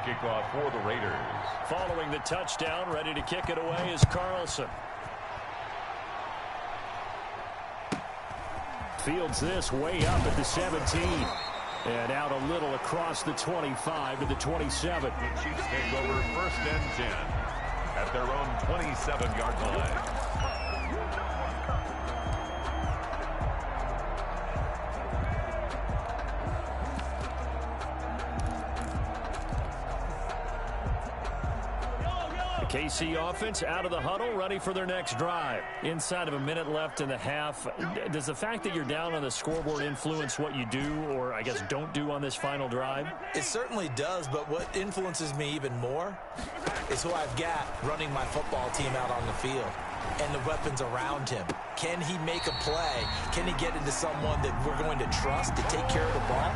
kickoff for the Raiders. Following the touchdown, ready to kick it away is Carlson. Fields this way up at the 17. And out a little across the 25 to the 27. The Chiefs take over 1st and 10 at their own 27-yard line. KC offense out of the huddle, ready for their next drive. Inside of a minute left in the half, does the fact that you're down on the scoreboard influence what you do, or I guess don't do on this final drive? It certainly does, but what influences me even more is who I've got running my football team out on the field and the weapons around him. Can he make a play? Can he get into someone that we're going to trust to take care of the ball?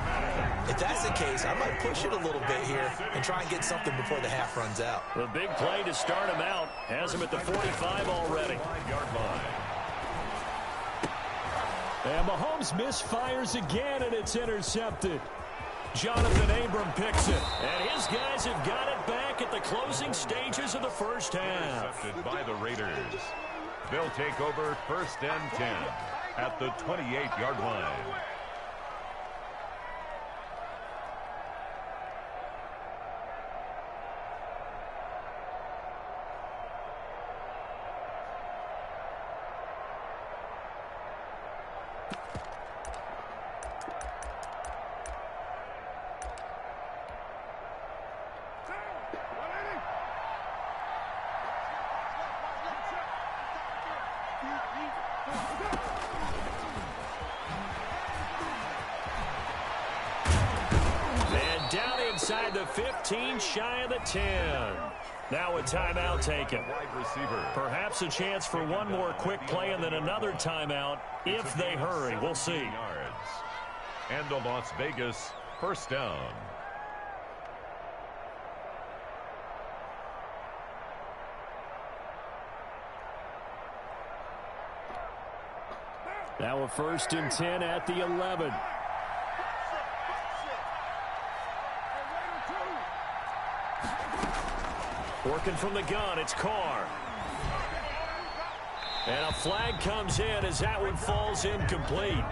If that's the case, I might push it a little bit here and try and get something before the half runs out. The big play to start him out has him at the 45 already. And Mahomes misfires again, and it's intercepted. Jonathan Abram picks it, and his guys have got it back at the closing stages of the first half. Intercepted by the Raiders. They'll take over 1st and 10 at the 28-yard line. And down inside the 15, shy of the 10. Now a timeout taken. Wide receiver. Perhaps a chance for one more quick play and then another timeout if they hurry. We'll see. Yards. And the Las Vegas 1st down. Now a 1st and 10 at the 11. Working from the gun, it's Carr. And a flag comes in as that one falls incomplete.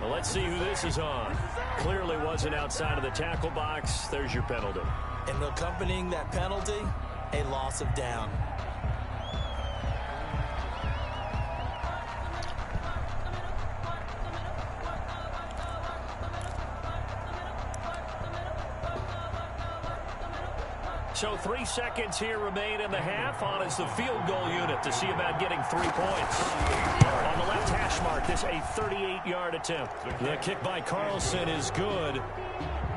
Well, let's see who this is on. Clearly wasn't outside of the tackle box. There's your penalty. And accompanying that penalty, a loss of down. So 3 seconds here remain in the half. On is the field goal unit to see about getting 3 points. On the left hash mark, this a 38-yard attempt. The kick by Carlson is good.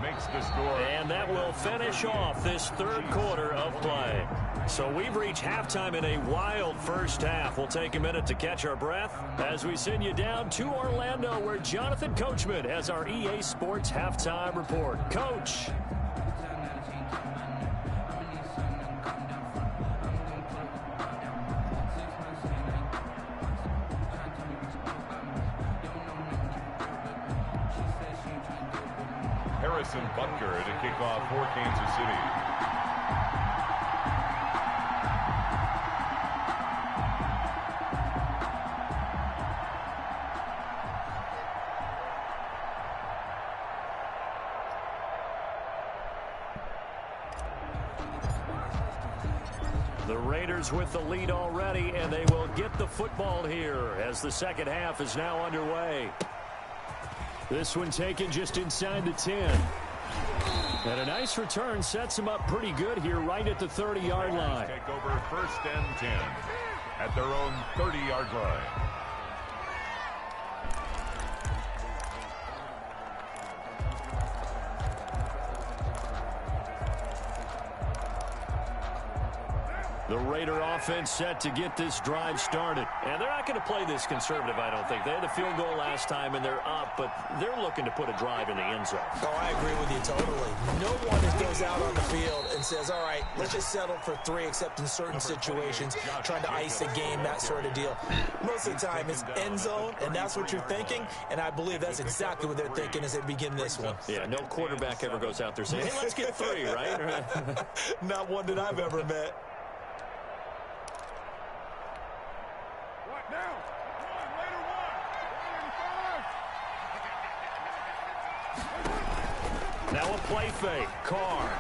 Makes the score. And that will finish off this 3rd quarter of play. So we've reached halftime in a wild first half. We'll take a minute to catch our breath as we send you down to Orlando, where Jonathan Coachman has our EA Sports halftime report. Coach. Harrison Butker to kick off for Kansas City. The Raiders with the lead already, and they will get the football here as the second half is now underway. This one taken just inside the 10. And a nice return sets them up pretty good here right at the 30-yard line. Take over 1st and 10 at their own 30-yard line. The Raider offense set to get this drive started. And they're not going to play this conservative, I don't think. They had the field goal last time, and they're up, but they're looking to put a drive in the end zone. Oh, I agree with you totally. No one goes out on the field and says, all right, let's just settle for 3, except in certain situations, trying to ice a game, that sort of deal. Most of the time, it's end zone, and that's what you're thinking, and I believe that's exactly what they're thinking as they begin this one. Yeah, no quarterback ever goes out there saying, hey, let's get 3, right? Not one that I've ever met. Now a play fake. Carr.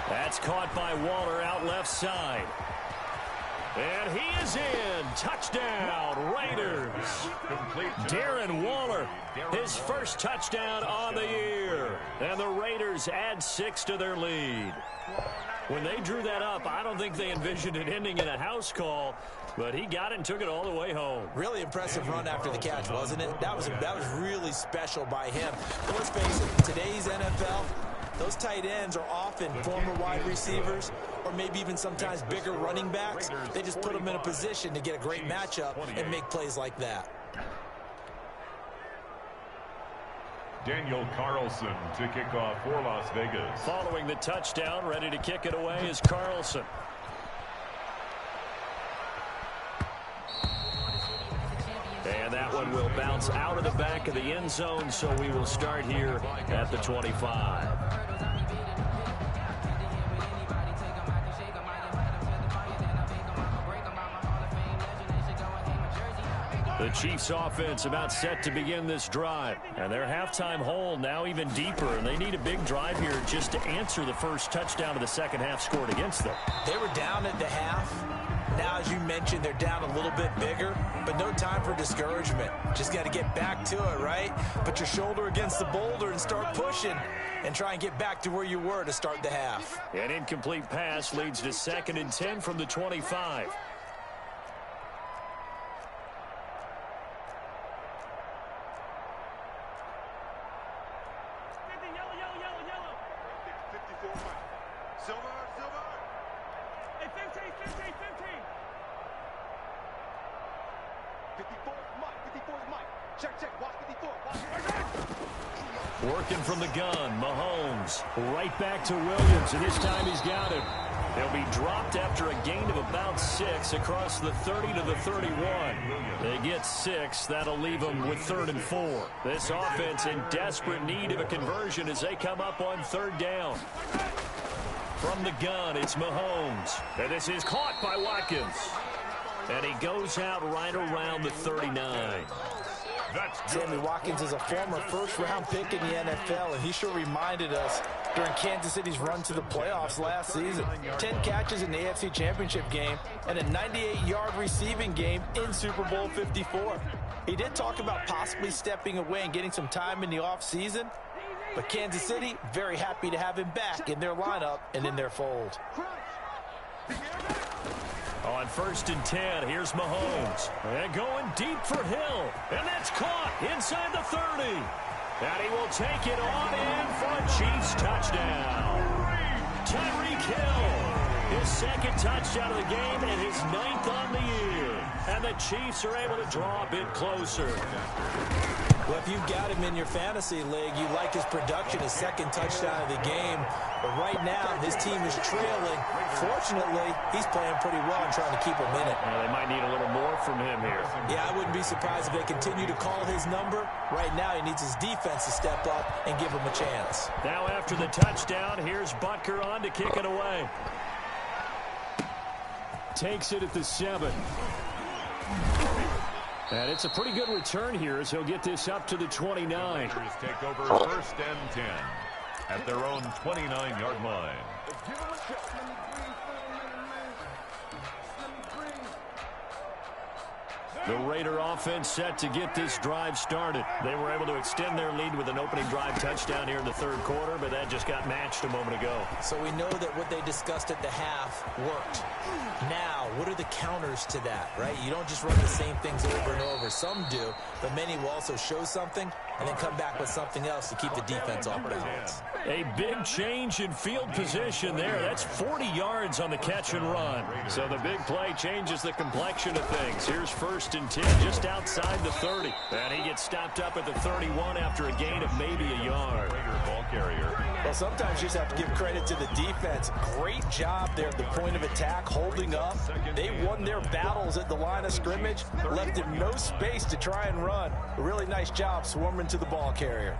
That's caught by Waller out left side. And he is in. Touchdown, Raiders. Darren Waller, his first touchdown on the year. And the Raiders add 6 to their lead. When they drew that up, I don't think they envisioned it ending in a house call, but he got it and took it all the way home. Really impressive run after the catch, wasn't it? That was really special by him. But let's face it, today's NFL, those tight ends are often former wide receivers or maybe even sometimes bigger running backs. They just put them in a position to get a great matchup and make plays like that. Daniel Carlson to kick off for Las Vegas. Following the touchdown, ready to kick it away is Carlson. And that one will bounce out of the back of the end zone, so we will start here at the 25. The Chiefs offense about set to begin this drive. And their halftime hole now even deeper. And they need a big drive here just to answer the first touchdown of the second half scored against them. They were down at the half. Now, as you mentioned, they're down a little bit bigger, but no time for discouragement. Just got to get back to it, right? Put your shoulder against the boulder and start pushing and try and get back to where you were to start the half. An incomplete pass leads to 2nd and 10 from the 25. Working from the gun, Mahomes right back to Williams, and this time he's got him. They'll be dropped after a gain of about 6 across the 30 to the 31. They get 6. That'll leave them with 3rd and 4. This offense in desperate need of a conversion as they come up on 3rd down. From the gun, it's Mahomes. And this is caught by Watkins. And he goes out right around the 39. Sammy Watkins is a former first-round pick in the NFL, and he sure reminded us during Kansas City's run to the playoffs last season. 10 catches in the AFC Championship game and a 98-yard receiving game in Super Bowl 54. He did talk about possibly stepping away and getting some time in the offseason, but Kansas City very happy to have him back in their lineup and in their fold. On 1st and 10, here's Mahomes. And going deep for Hill. And that's caught inside the 30. And he will take it on in for a Chiefs touchdown. Tyreek Hill, his 2nd touchdown of the game and his 9th on the year. And the Chiefs are able to draw a bit closer. Well, if you've got him in your fantasy league, you like his production, his 2nd touchdown of the game. But right now, his team is trailing. Fortunately, he's playing pretty well and trying to keep him in it. Well, they might need a little more from him here. Yeah, I wouldn't be surprised if they continue to call his number. Right now, he needs his defense to step up and give him a chance. Now after the touchdown, here's Butker on to kick it away. Takes it at the 7. And it's a pretty good return here as he'll get this up to the 29. Take over 1st and 10 at their own 29-yard line. The Raider offense set to get this drive started. They were able to extend their lead with an opening drive touchdown here in the 3rd quarter, but that just got matched a moment ago. So we know that what they discussed at the half worked. Now, what are the counters to that, right? You don't just run the same things over and over. Some do, but many will also show something and then come back with something else to keep the defense off balance. A big change in field position there. That's 40 yards on the catch and run. So the big play changes the complexion of things. Here's 1st and 10 just outside the 30. And he gets stopped up at the 31 after a gain of maybe a yard. Ball carrier. Well, Well, sometimes you just have to give credit to the defense. Great job there at the point of attack, holding up. They won their battles at the line of scrimmage, left him no space to try and run. A really nice job swarming to the ball carrier.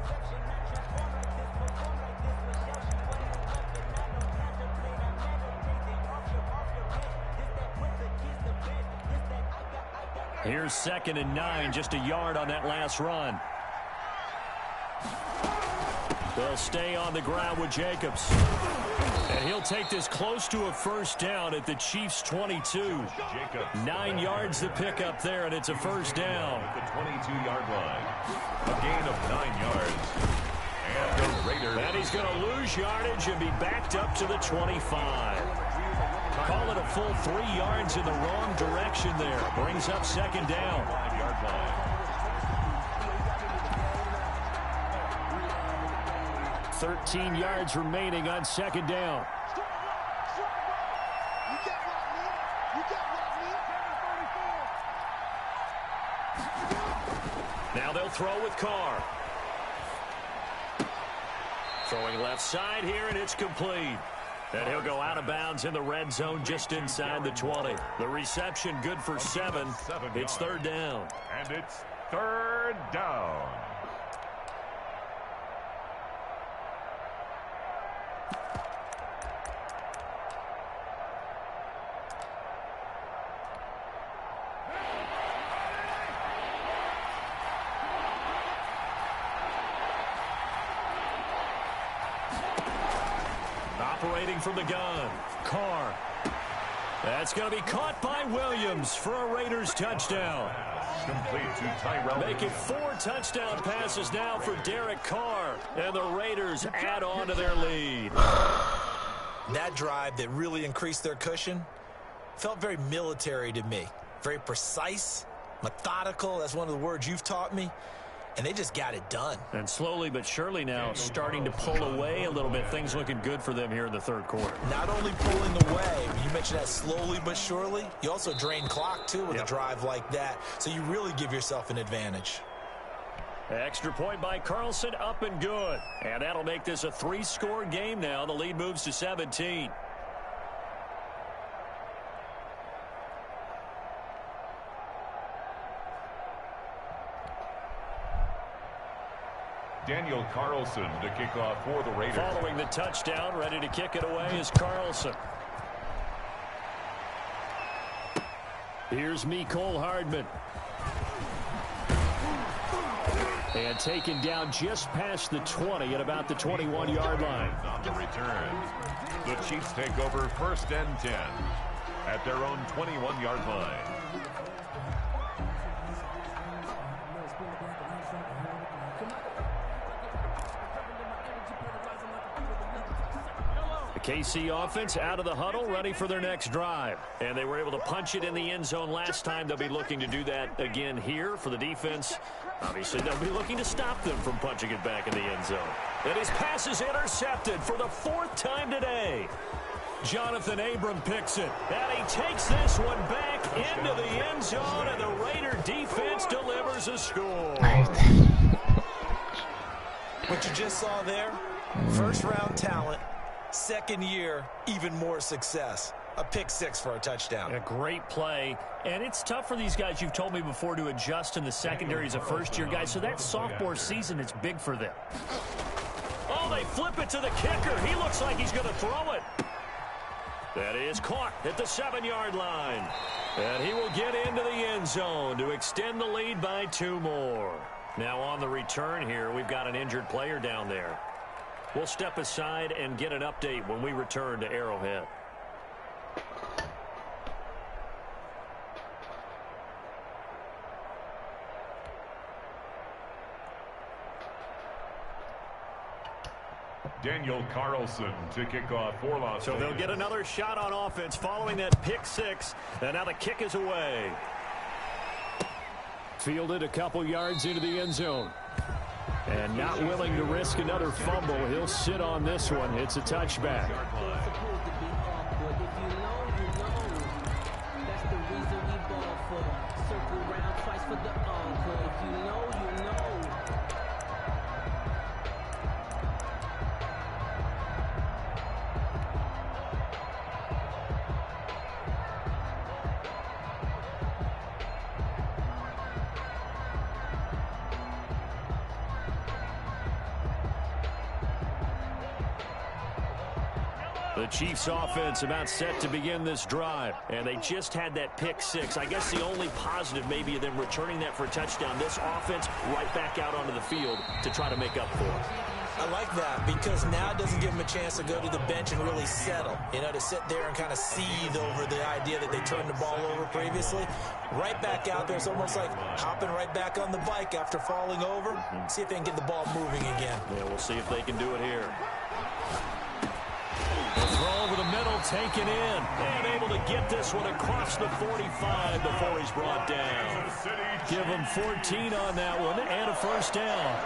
Here's 2nd and 9, just a yard on that last run. They'll stay on the ground with Jacobs. And he'll take this close to a first down at the Chiefs' 22. 9 yards to pick up there, and it's a first down. At the 22-yard line. A gain of 9 yards. And the Raiders. And he's going to lose yardage and be backed up to the 25. Call it a full 3 yards in the wrong direction there. Brings up 2nd down. 5-yard line. 13 yards remaining on 2nd down. Now they'll throw with Carr. Throwing left side here, and it's complete. And he'll go out of bounds in the red zone just inside the 20. The reception good for 7. It's 3rd down. And it's 3rd down. Operating from the gun, Carr. That's going to be caught by Williams for a Raiders touchdown. Complete to Tyrell. Make it 4 touchdown passes now for Derek Carr. And the Raiders add on to their lead. That drive that really increased their cushion felt very military to me. Very precise, methodical. That's one of the words you've taught me. And they just got it done. And slowly but surely now starting to pull away a little bit. Things looking good for them here in the 3rd quarter. Not only pulling away, you mentioned that slowly but surely. You also drain clock, too, with a drive like that. So you really give yourself an advantage. Extra point by Carlson, up and good. And that'll make this a 3-score game now. The lead moves to 17. Daniel Carlson to kick off for the Raiders. Following the touchdown, ready to kick it away is Carlson. Here's Mecole Hardman. And taken down just past the 20 at about the 21-yard line. On the return, the Chiefs take over 1st and 10 at their own 21-yard line. KC offense out of the huddle, ready for their next drive. And they were able to punch it in the end zone last time. They'll be looking to do that again here for the defense. Obviously, they'll be looking to stop them from punching it back in the end zone. And his pass is intercepted for the 4th time today. Jonathan Abram picks it. And he takes this one back into the end zone, and the Raider defense delivers a score. What you just saw there, 1st-round talent. 2nd year, even more success. A pick 6 for a touchdown. A great play. And it's tough for these guys, you've told me before, to adjust in the secondary as a first-year guy. So that sophomore season is big for them. Oh, they flip it to the kicker. He looks like he's going to throw it. That is caught at the 7-yard line. And he will get into the end zone to extend the lead by 2 more. Now on the return here, we've got an injured player down there. We'll step aside and get an update when we return to Arrowhead. Daniel Carlson to kick off for Las Vegas. So they'll get another shot on offense following that pick 6. And now the kick is away. Fielded a couple yards into the end zone. And not willing to risk another fumble. He'll sit on this one. It's a touchback. The Chiefs offense about set to begin this drive. And they just had that pick six. I guess the only positive maybe of them returning that for a touchdown. This offense right back out onto the field to try to make up for it. I like that because now it doesn't give them a chance to go to the bench and really settle. You know, to sit there and kind of seethe over the idea that they turned the ball over previously. Right back out there. It's almost like hopping right back on the bike after falling over. See if they can get the ball moving again. Yeah, we'll see if they can do it here. The throw over the middle, taken in. And able to get this one across the 45 before he's brought down. Give him 14 on that one and a first down.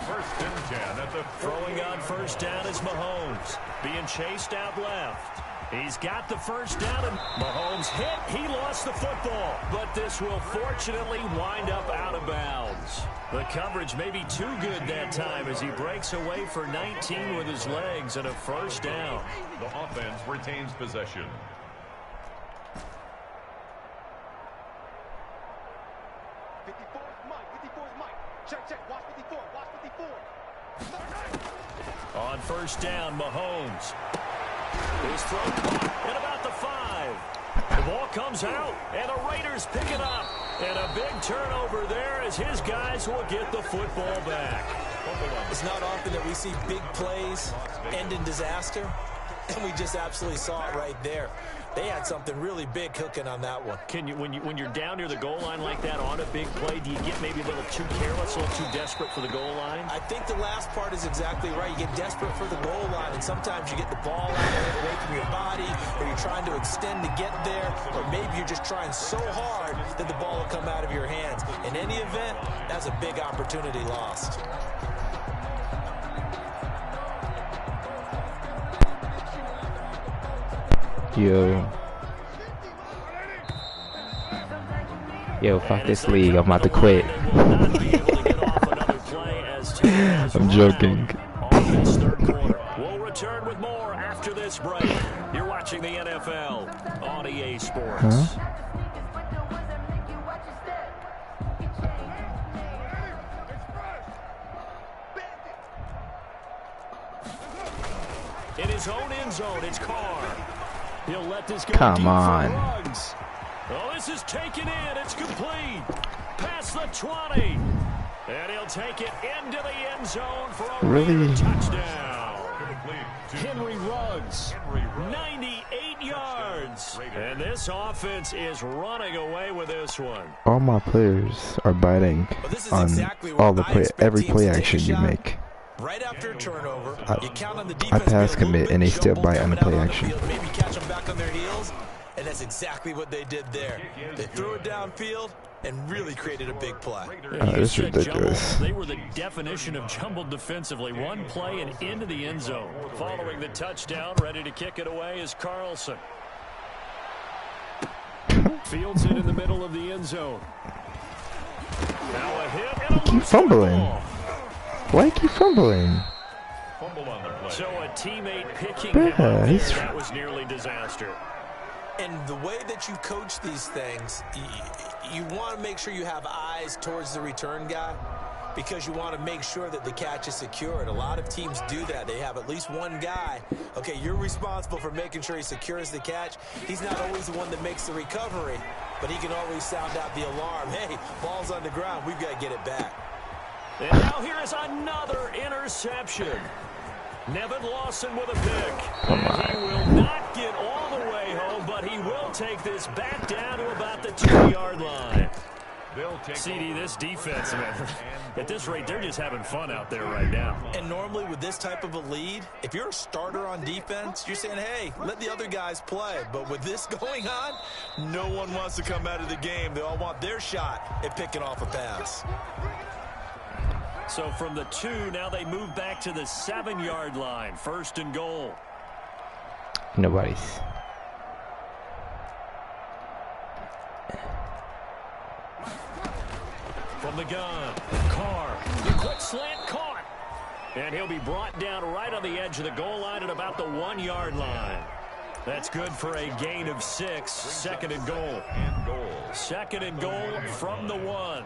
First and 10 at the throwing on first down is Mahomes. Being chased out left. He's got the first down, and Mahomes hit. He lost the football, but this will fortunately wind up out of bounds. The coverage may be too good that time as he breaks away for 19 with his legs and a first down. The offense retains possession. On first down, Mahomes. His throw caught at about the 5. The ball comes out, and the Raiders pick it up. And a big turnover there as his guys will get the football back. It's not often that we see big plays end in disaster, and we just absolutely saw it right there. They had something really big cooking on that one. Can you, when you're down near the goal line like that on a big play, do you get maybe a little too careless, a little too desperate for the goal line? I think the last part is exactly right. You get desperate for the goal line, and sometimes you get the ball out of it away from your body, or you're trying to extend to get there, or maybe you're just trying so hard that the ball will come out of your hands. In any event, that's a big opportunity lost. Yo, fuck this league. I'm about to quit. I'm joking. We'll return with more after this break. You're watching the NFL on EA Sports. Huh? In his own end zone, it's Carr. He'll let this go. Come on. Oh, this is taken in. It's complete. Past the 20. And he'll take it into the end zone for a really touchdown. Henry Ruggs, 98 yards. And this offense is running away with this one. All my players are biting on all the every play action you make. Right after a turnover, you count on the I defense pass commit and they still bite on the play action. Maybe catch them back on their heels, and that's exactly what they did there. They threw it downfield and really created a big play. It's ridiculous. They were the definition of jumbled defensively. One play and into the end zone. Following the touchdown, ready to kick it away is Carlson. Fields it in the middle of the end zone. Now a hit and a Keep fumbling. Why you keep fumbling? So a teammate picking him up there, that was nearly disaster. And the way that you coach these things, you want to make sure you have eyes towards the return guy because you want to make sure that the catch is secured. A lot of teams do that. They have at least one guy. Okay, you're responsible for making sure he secures the catch. He's not always the one that makes the recovery, but he can always sound out the alarm. Hey, ball's on the ground. We've got to get it back. And now here is another interception. Nevin Lawson with a pick. And he will not get all the way home, but he will take this back down to about the 2-yard line. CD, this defense, man, at this rate, they're just having fun out there right now. And normally with this type of a lead, if you're a starter on defense, you're saying, hey, let the other guys play. But with this going on, no one wants to come out of the game. They all want their shot at picking off a pass. So from the 2, now they move back to the 7-yard line. First and goal. Nobody's. From the gun, Carr. The quick slant caught. And he'll be brought down right on the edge of the goal line at about the 1-yard line. That's good for a gain of 6. Second and goal. Second and goal from the 1.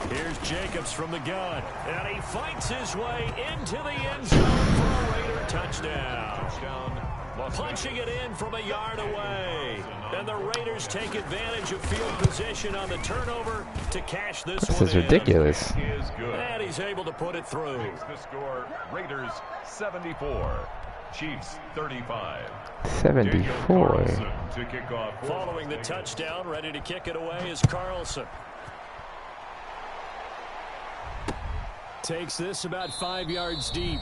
Here's Jacobs from the gun. And he fights his way into the end zone for a Raider touchdown. Punching it in from a yard away. And the Raiders take advantage of field position on the turnover to cash this one in. This is ridiculous. And he's able to put it through. The score, Raiders 74, Chiefs 35. 74. To kick off. Following the touchdown, ready to kick it away is Carlson. Takes this about 5 yards deep.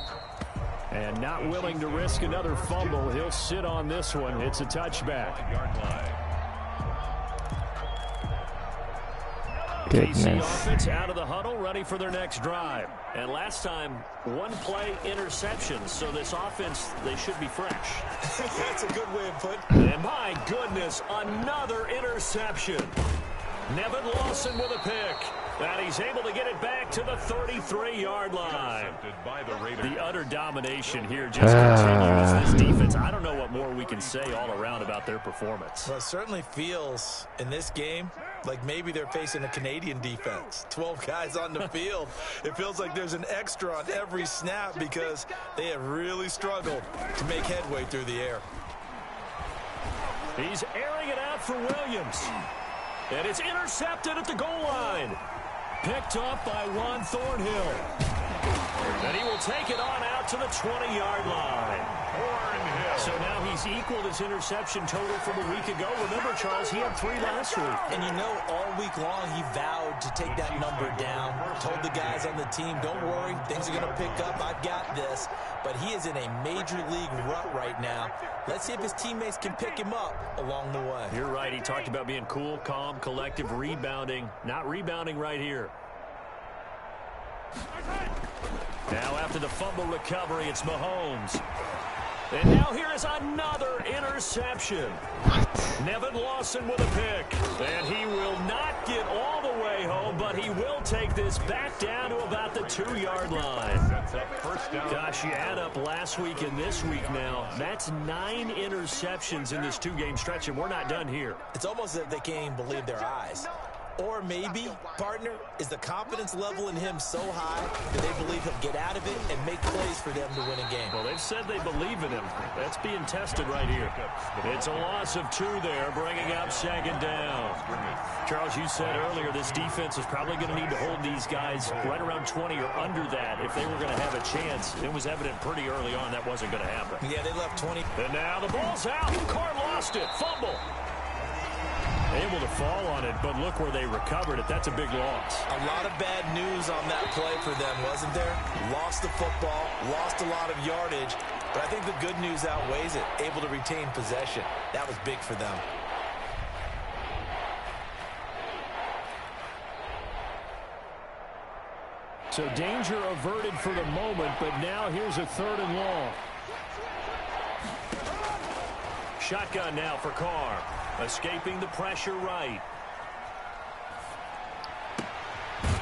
And not willing to risk another fumble, he'll sit on this one. It's a touchback. KC offense out of the huddle, ready for their next drive. And last time, one play interception, so this offense, they should be fresh. That's a good way of putting it. And my goodness, another interception. Nevin Lawson with a pick. And he's able to get it back to the 33-yard line. The utter domination here just continues this defense. I don't know what more we can say all around about their performance. Well, it certainly feels in this game like maybe they're facing a Canadian defense. 12 guys on the field. It feels like there's an extra on every snap because they have really struggled to make headway through the air. He's airing it out for Williams. And it's intercepted at the goal line. Picked up by Juan Thornhill. And he will take it on out to the 20-yard line. So now he's equaled his interception total from a week ago. Remember, Charles, he had 3 last week. And you know, all week long he vowed to take that number down. Told the guys on the team, don't worry, things are going to pick up. I've got this. But he is in a major league rut right now. Let's see if his teammates can pick him up along the way. You're right. He talked about being cool, calm, collective, rebounding. Not rebounding right here. Now after the fumble recovery, it's Mahomes. And now here is another interception. Nevin Lawson with a pick. And he will not get all the way home, but he will take this back down to about the 2-yard line. Gosh, you add up last week and this week now. That's 9 interceptions in this 2-game stretch, and we're not done here. It's almost as if they can't even believe their eyes. Or maybe, partner, is the confidence level in him so high that they believe he'll get out of it and make plays for them to win a game. Well, they've said they believe in him. That's being tested right here. It's a loss of 2 there, bringing up 2nd down. Charles, you said earlier this defense is probably going to need to hold these guys right around 20 or under that if they were going to have a chance. It was evident pretty early on that wasn't going to happen. Yeah, they left 20. And now the ball's out. Carr lost it. Fumble. Able to fall on it, but look where they recovered it. That's a big loss. A lot of bad news on that play for them, wasn't there? Lost the football, lost a lot of yardage, but I think the good news outweighs it. Able to retain possession. That was big for them. So danger averted for the moment, but now here's a 3rd and long. Shotgun now for Carr. Escaping the pressure right.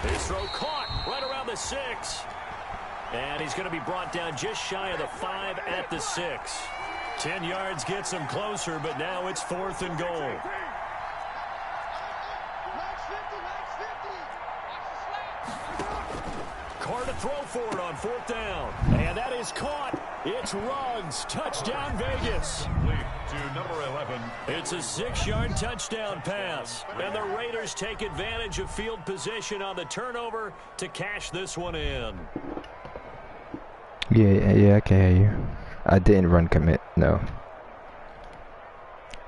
His throw caught right around the 6. And he's going to be brought down just shy of the 5 at the 6. 10 yards gets him closer, but now it's 4th and goal. Carr to throw for it on 4th down. And that is caught. It's Ruggs. Touchdown, Vegas. To number 11. It's a 6-yard touchdown pass. And the Raiders take advantage of field position on the turnover to cash this one in. Yeah, I can hear you. I didn't run commit, no.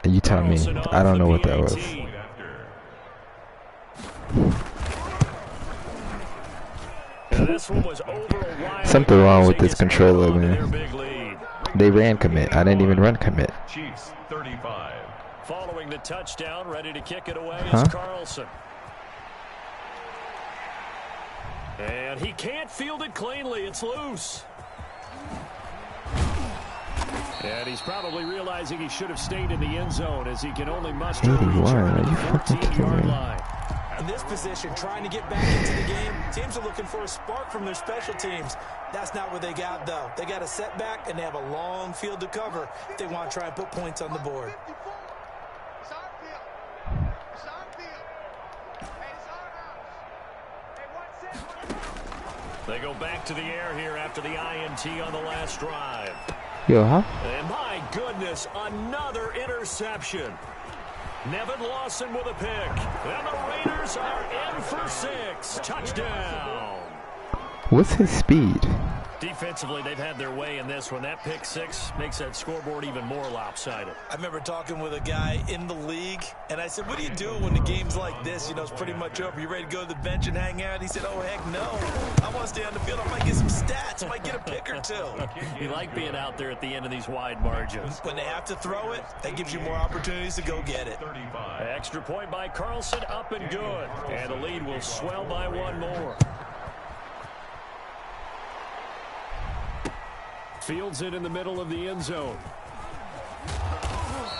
You tell me. I don't know what that was. This one was over a while. Something wrong with this controller, man. They ran commit. I didn't even run commit. Chiefs 35. Following the touchdown, ready to kick it away is Carlson. And he can't field it cleanly. It's loose. And he's probably realizing he should have stayed in the end zone as he can only muster a return at the 14-yard line. In this position, trying to get back into the game, teams are looking for a spark from their special teams. That's not what they got, though. They got a setback, and they have a long field to cover if they want to try and put points on the board. They go back to the air here after the INT on the last drive. Yo, huh? And my goodness, another interception. Nevin Lawson with a pick. And the Raiders are in for 6. Touchdown. What's his speed? Defensively, they've had their way in this one. That pick 6 makes that scoreboard even more lopsided. I remember talking with a guy in the league, and I said, what do you do when the game's like this? You know, it's pretty much over. You ready to go to the bench and hang out? He said, oh, heck no. I want to stay on the field. I might get some stats. I might get a pick or two. You like being out there at the end of these wide margins. When they have to throw it, that gives you more opportunities to go get it. Extra point by Carlson, up and good. And the lead will swell by 1 more. Fields it in the middle of the end zone.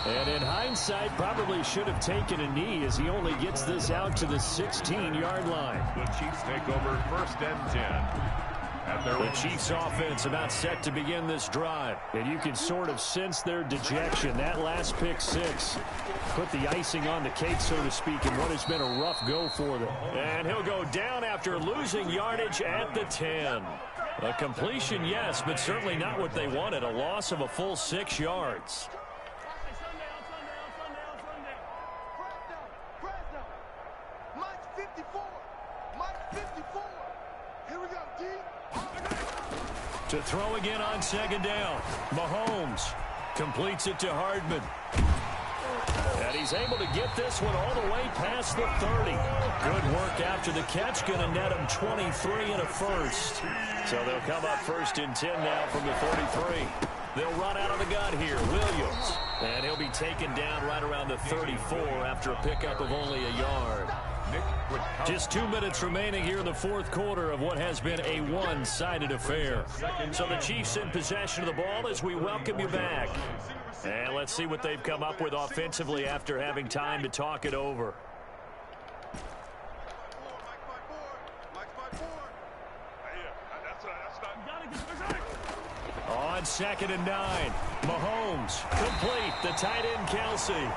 And in hindsight, probably should have taken a knee as he only gets this out to the 16-yard line. The Chiefs take over 1st and 10. The Chiefs offense about set to begin this drive. And you can sort of sense their dejection. That last pick 6 put the icing on the cake, so to speak, in what has been a rough go for them. And he'll go down after losing yardage at the 10. A completion, yes, but certainly not what they wanted. A loss of a full 6 yards. To throw again on 2nd down. Mahomes completes it to Hardman. And he's able to get this one all the way past the 30. Good work after the catch. Going to net him 23 and a first. So they'll come up 1st and 10 now from the 43. They'll run out of the gun here. Williams. And he'll be taken down right around the 34 after a pickup of only a yard. Just 2 minutes remaining here in the 4th quarter of what has been a one-sided affair. So the Chiefs in possession of the ball as we welcome you back. And let's see what they've come up with offensively after having time to talk it over. On 2nd and 9, Mahomes complete. The tight end Kelsey.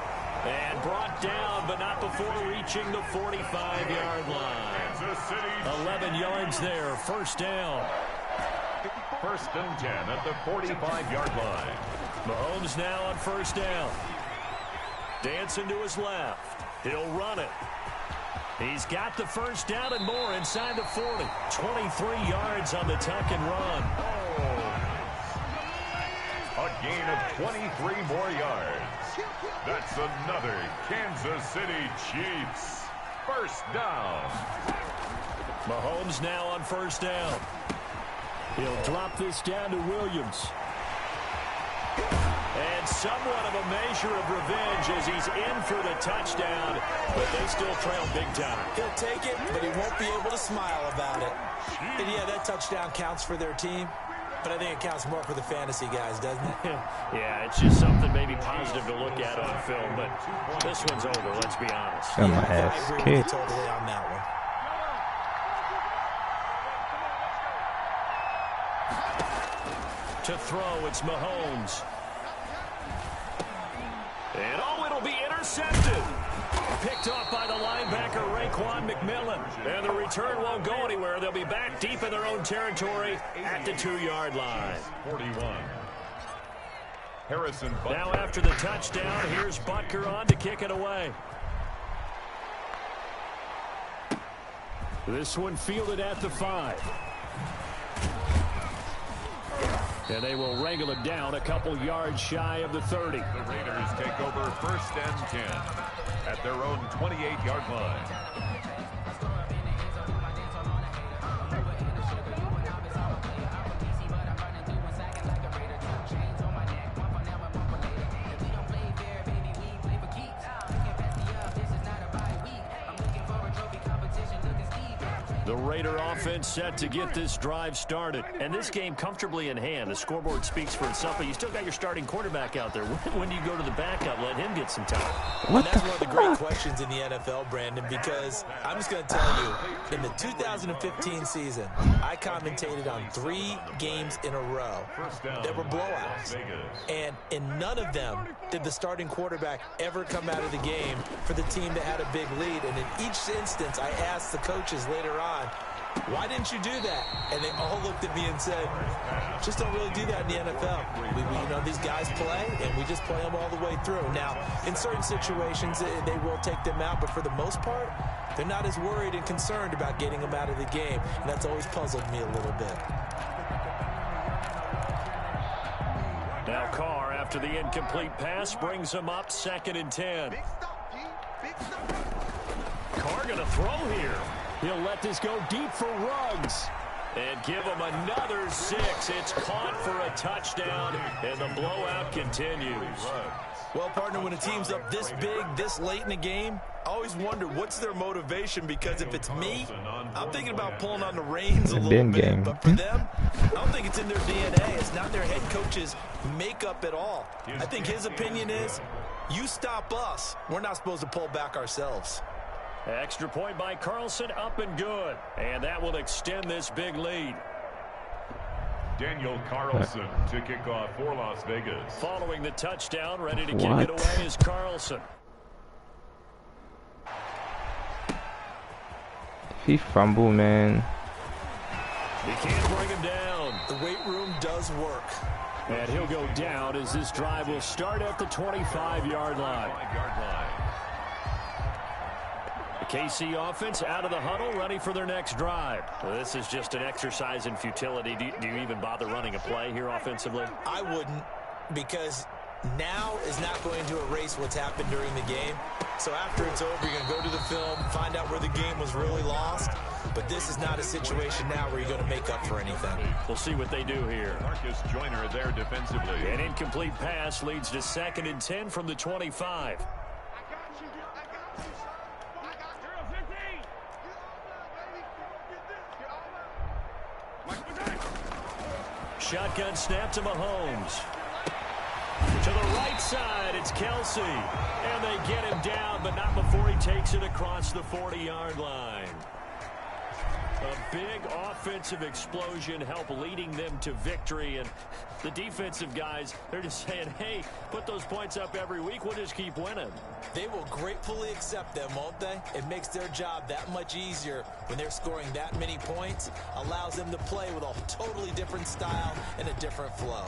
And brought down, but not before reaching the 45-yard line. 11 yards there, 1st down. 1st and 10 at the 45-yard line. Mahomes now on 1st down. Dancing to his left. He'll run it. He's got the 1st down and more inside the 40. 23 yards on the tuck and run. A gain of 23 more yards. That's another Kansas City Chiefs 1st down. Mahomes now on 1st down. He'll drop this down to Williams. And somewhat of a measure of revenge as he's in for the touchdown, but they still trail big time. He'll take it, but he won't be able to smile about it. And yeah, that touchdown counts for their team. But I think it counts more for the fantasy guys, doesn't it? Yeah, it's just something maybe positive to look at on film, but this one's over, let's be honest. Oh, my I ass. agree with you totally on that one. To throw, it's Mahomes. And oh, it'll be intercepted. Picked off by the linebacker, Raekwon McMillan. And the return won't go anywhere. They'll be back deep in their own territory at the 2-yard line. 41. Harrison Butker. Now after the touchdown, here's Butker on to kick it away. This one fielded at the 5. And they will wrangle it down a couple yards shy of the 30. The Raiders take over 1st and 10 at their own 28-yard line. The Raider offense set to get this drive started. And this game comfortably in hand. The scoreboard speaks for itself, but you still got your starting quarterback out there. When do you go to the backup? Let him get some time. And that's one of the great questions in the NFL, Brandon, because I'm just going to tell you, in the 2015 season, I commentated on 3 games in a row that were blowouts. And in none of them did the starting quarterback ever come out of the game for the team that had a big lead. And in each instance, I asked the coaches later on, Why didn't you do that? And they all looked at me and said, just don't really do that in the NFL. These guys play, and we just play them all the way through. Now, in certain situations, they will take them out, but for the most part, they're not as worried and concerned about getting them out of the game, and that's always puzzled me a little bit. Now Carr, after the incomplete pass, brings him up 2nd and 10. Carr going to throw here. He'll let this go deep for Ruggs. And give him another 6. It's caught for a touchdown, and the blowout continues. Well, partner, when a team's up this big, this late in the game, I always wonder what's their motivation, because if it's me, I'm thinking about pulling on the reins a little bit. But for them, I don't think it's in their DNA. It's not their head coach's makeup at all. I think his opinion is, you stop us, we're not supposed to pull back ourselves. Extra point by Carlson, up and good. And that will extend this big lead. Daniel Carlson to kick off for Las Vegas. Following the touchdown, ready to kick it away is Carlson. He fumbled, man. He can't bring him down. The weight room does work. And he'll go down as this drive will start at the 25-yard line. KC offense out of the huddle, ready for their next drive. Well, this is just an exercise in futility. Do you even bother running a play here offensively? I wouldn't, because now is not going to erase what's happened during the game. So after it's over, you're going to go to the film, find out where the game was really lost. But this is not a situation now where you're going to make up for anything. We'll see what they do here. Marcus Joyner there defensively. An incomplete pass leads to 2nd and 10 from the 25. Shotgun snap to Mahomes. To the right side, it's Kelsey. And they get him down, but not before he takes it across the 40-yard line. A big offensive explosion helped leading them to victory. And the defensive guys, they're just saying, hey, put those points up every week. We'll just keep winning. They will gratefully accept them, won't they? It makes their job that much easier when they're scoring that many points. Allows them to play with a totally different style and a different flow.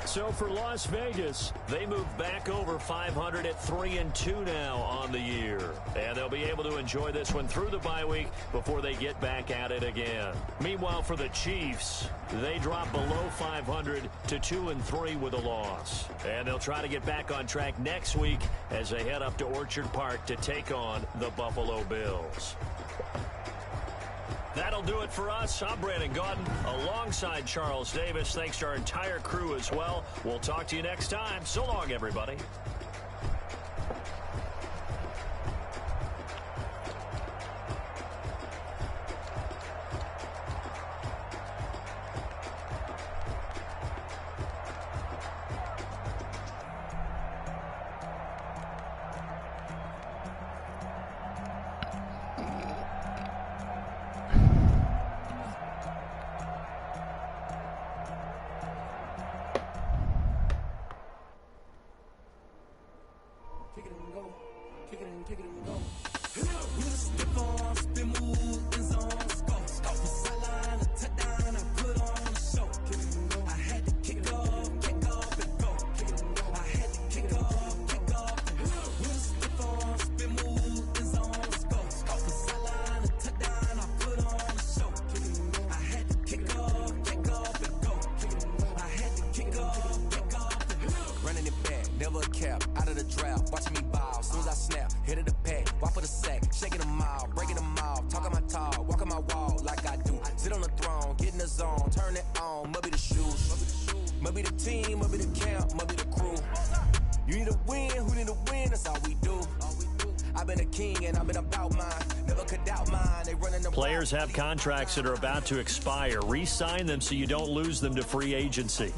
So for Las Vegas, they move back over 500 at 3-2 now on the year. And they'll be able to enjoy this one through the bye week before they get back at it again. Meanwhile, for the Chiefs, they drop below 500 to 2-3 with a loss. And they'll try to get back on track next week as they head up to Orchard Park to take on the Buffalo Bills. That'll do it for us. I'm Brandon Gaudin alongside Charles Davis. Thanks to our entire crew as well. We'll talk to you next time. So long, everybody. Players have contracts that are about to expire. Re-sign them so you don't lose them to free agency.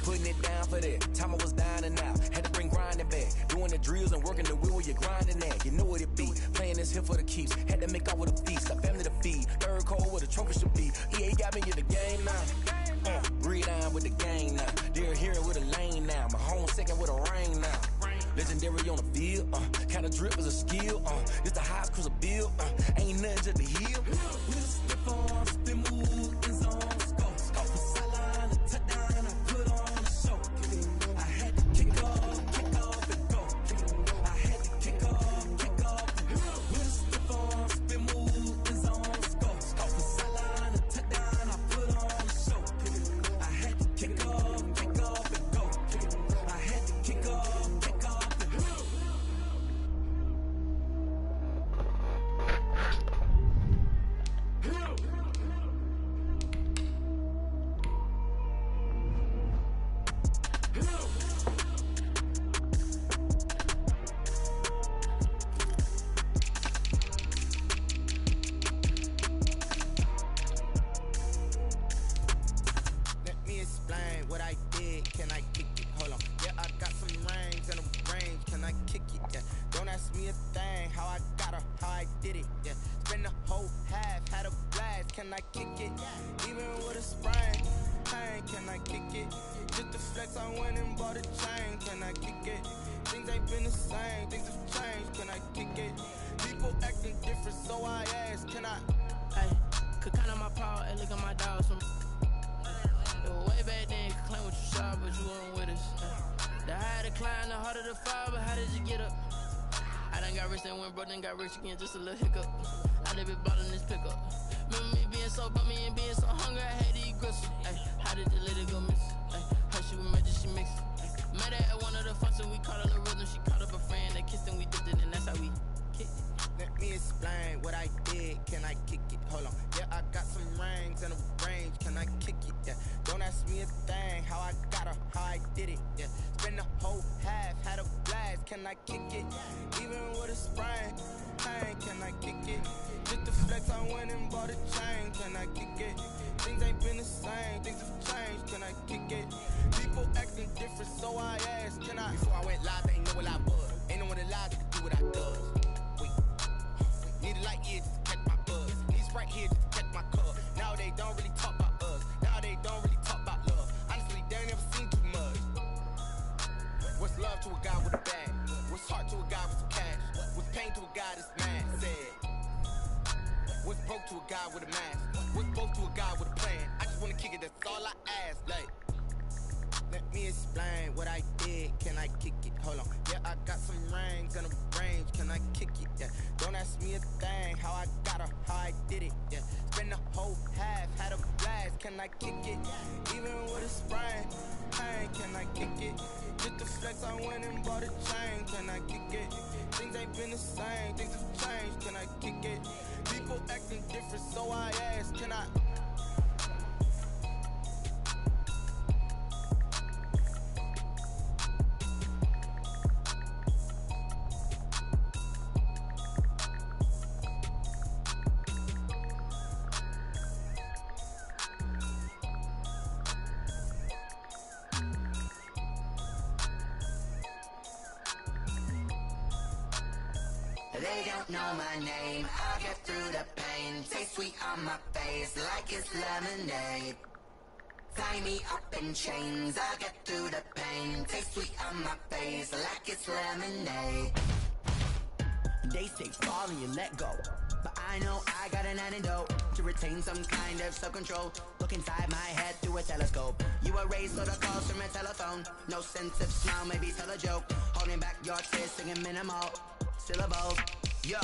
Putting it down for that. Time I was down and out. Had to bring grind and back. it's here for the keeps. Had to make off with a feast, got family to feed. Third cold where the trophy should be. EA got me in the game now. Breathe down with the game now. Dear hero with a lane now. My home second with a rain now. Legendary on the field, kinda drip is a skill, this the highest cruiser bill, ain't nothing just the hill. We just slip on, spin move, in zone, go for sideline, a touchdown, I put on a show. I had to kick off and go. I had to kick off and go. We just slip on, spin move, in zone, go for sideline, a touchdown, I put on a show. I had to kick off and go. I had to kick off. Got rich again, just a little hiccup. I live it ballin' this pickup. Remember me being so bummy and being so hungry, I had to eat gristle. How did the lady go miss? How she with magic, she mix. Met her at one of the functions, we caught her the rhythm. She caught up a friend, they kissed and we dipped it, and that's how we kicked it. Let me explain what I did. Can I kick it? Hold on. Yeah, I got some rings and a range. Can I kick it? Yeah. Don't ask me a thing. How I got her, how I did it. Yeah. Spend the whole half, had a blast. Can I kick it? Even with a sprain. Hey, can I kick it? Just the flex, I went and bought a chain. Can I kick it? Things ain't been the same. Things have changed. Can I kick it? People acting different, so I asked. Can I? Before I went live, they ain't know what I was. Ain't no one alive that could do what I does. Need a light here just to catch my buzz. Need Sprite here just to catch my cup. Now they don't really talk about us. Now they don't really talk about love. Honestly, they ain't never seen too much. What's love to a guy with a bag? What's heart to a guy with some cash? What's pain to a guy that's mad? Said. What's broke to a guy with a mask? What's broke to a guy with a plan? I just wanna kick it, that's all I ask. Like, let me explain what I did. Can I kick it? Hold on. Yeah, I got some rings and a range. Can I kick it? Yeah. Don't ask me a thing. How I got her, how I did it. Yeah. Spend the whole half, had a blast. Can I kick it? Even with a sprain. Hey, can I kick it? Just the flex, I went and bought a chain. Can I kick it? Things ain't been the same. Things have changed. Can I kick it? People acting different, so I asked. Can I? They don't know my name, I'll get through the pain. Taste sweet on my face like it's lemonade. Tie me up in chains, I'll get through the pain. Taste sweet on my face like it's lemonade. They say fall and you let go, but I know I got an antidote to retain some kind of self-control. Look inside my head through a telescope. You erase all the calls from a telephone. No sense of smile, maybe tell a joke. Holding back your tears, singing minimal syllables. Yeah,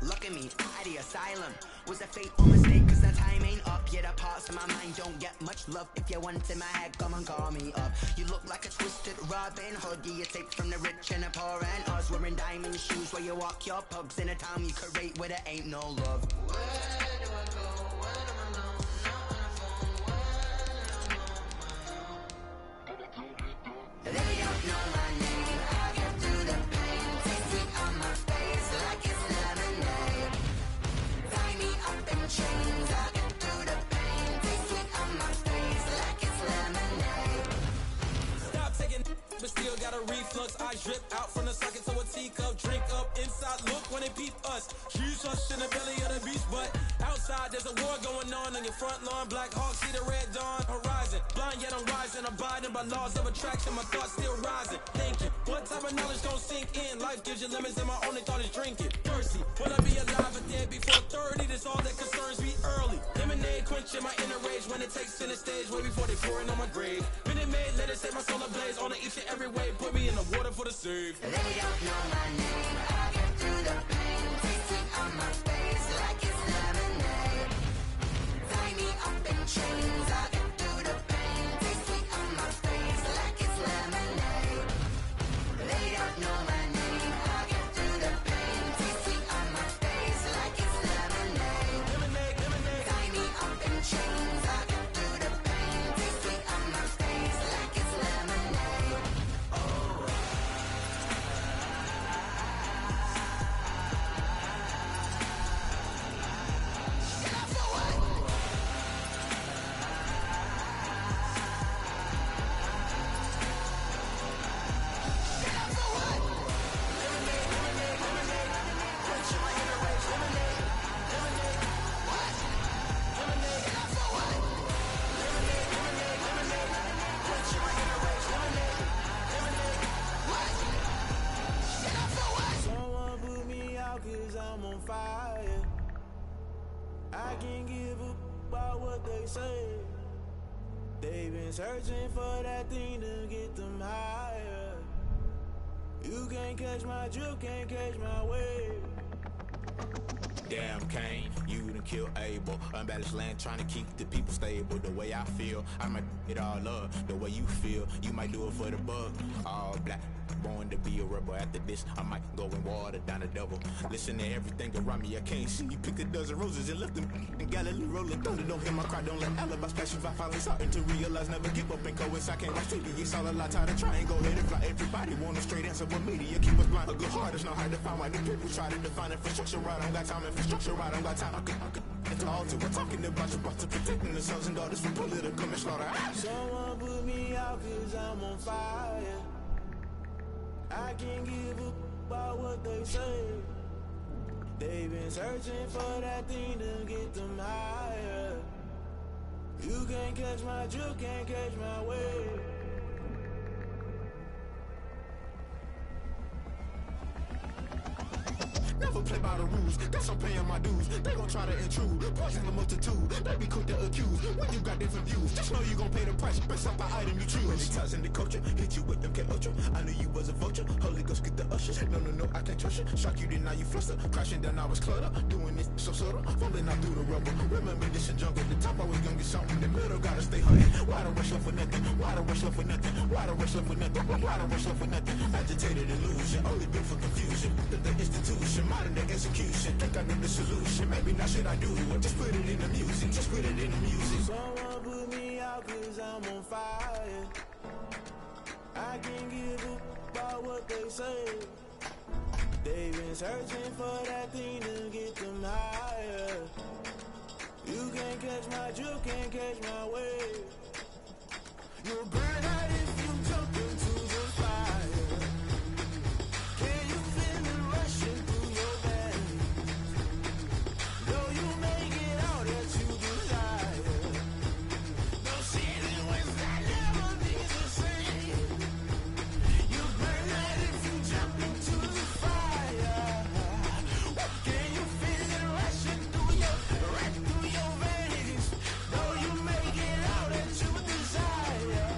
look at me, at the asylum. Was a fateful mistake, cause the time ain't up. Yeah, the parts of my mind don't get much love. If you want in my head, come and call me up. You look like a twisted Robin Hood. Yeah, you take from the rich and the poor and us. Wearing diamond shoes where you walk your pugs in a town you create where there ain't no love. Where do I go? Where do I know? Not on the phone. Where do I know? They don't know my name. I get through the pain. Taste sweet on my face like it's lemonade. Tie me up in chains. I get through the pain. Taste sweet on my face like it's lemonade. Stop taking, but still got a reflux. I might drip out from the socket to a teacup. Drink up inside, look when they peep us. She's us in the belly of the beast, but outside there's a war going on your front lawn. Black Hawk, see the red dawn horizon. Blind yet I'm rising, abiding by laws of attraction. My thoughts still rising, thinking what type of knowledge gon' sink in? Life gives you limits and my only thought is drinking. Thirsty, will I be alive or dead before 30? That's all that concerns me early. Lemonade quenching my inner rage when it takes center stage way before they pouring on my grave. Minute Maid, let it set my soul ablaze on each and every way. Put me in the water for the save. They don't know my name. I get through the pain. Taste sweet on my face like it's lemonade. Tie me up in chains. I get through the pain. Taste sweet on my face like it's lemonade. They don't know my name. I get through the pain. Taste sweet on my face like it's lemonade. Lemonade, lemonade. Tie me up in chains. I get through the pain. Taste sweet on my face like it's lemonade. Someone put me out 'cause I'm on fire. I can't give up about what they say. They've been searching for that thing to get them higher. You can't catch my drift, can't catch my wave. Damn, Kane, you done kill Abel. Unbalanced land trying to keep the people stable. The way I feel, I might it all up. The way you feel, you might do it for the buck. All black, born to be a rebel. After this, I might go and water down the devil. Listen to everything around me, I can't see. Pick a dozen roses and left them in Galilee rolling thunder. Don't hear my cry, don't let alibis pass you by. Finally starting to realize, never give up and coincide. Can't write straight, it's all a lot. Tired of trying, go ahead and fly. Everybody want a straight answer, but media keep us blind. A good heart is not hard to find. Why the people try to define infrastructure right? I don't got time, infrastructure right, I don't got time. I could it's all to we're talking about you, about to protecting the sons and daughters from political and slaughter. Someone put me out 'cause I'm on fire. I can't give up about what they say. They've been searching for that thing to get them higher. You can't catch my drift, can't catch my wave. Never play by the rules, guess I'm paying my dues. They gon' try to intrude, poison the multitude. They be quick to accuse when you got different views. Just know you gon' pay the price based off the item you choose. Many times in the culture, hit you with them K Ultra. I knew you was a vulture, Holy Ghost get the ushers. No, I can't trust you. Shock you, then now you fluster. Crashing down, I was cluttered. Doing this so subtle, falling out through the rubble. Remember this in jungle, the top I was gonna get something. The middle gotta stay hunting. Why the rush love for nothing? Why the rush love for nothing? Why the rush love for nothing? Why the rush love for nothing? Agitated illusion, only built for confusion. The institution, modern day execution. Think I know the solution. Maybe now should I do it? Just put it in the music. Just put it in the music. Someone put me out 'cause I'm on fire. I can't give up about what they say. They've been searching for that thing to get them higher. You can't catch my drift, can't catch my wave. You'll burn out if you jump into the fire. Can you feel it rushing through your veins? Though you make it out that you desire. No ceiling when that never be the same. You burn out if you jump into the fire. Can you feel it rushing through your veins? Though you make it out that you desire.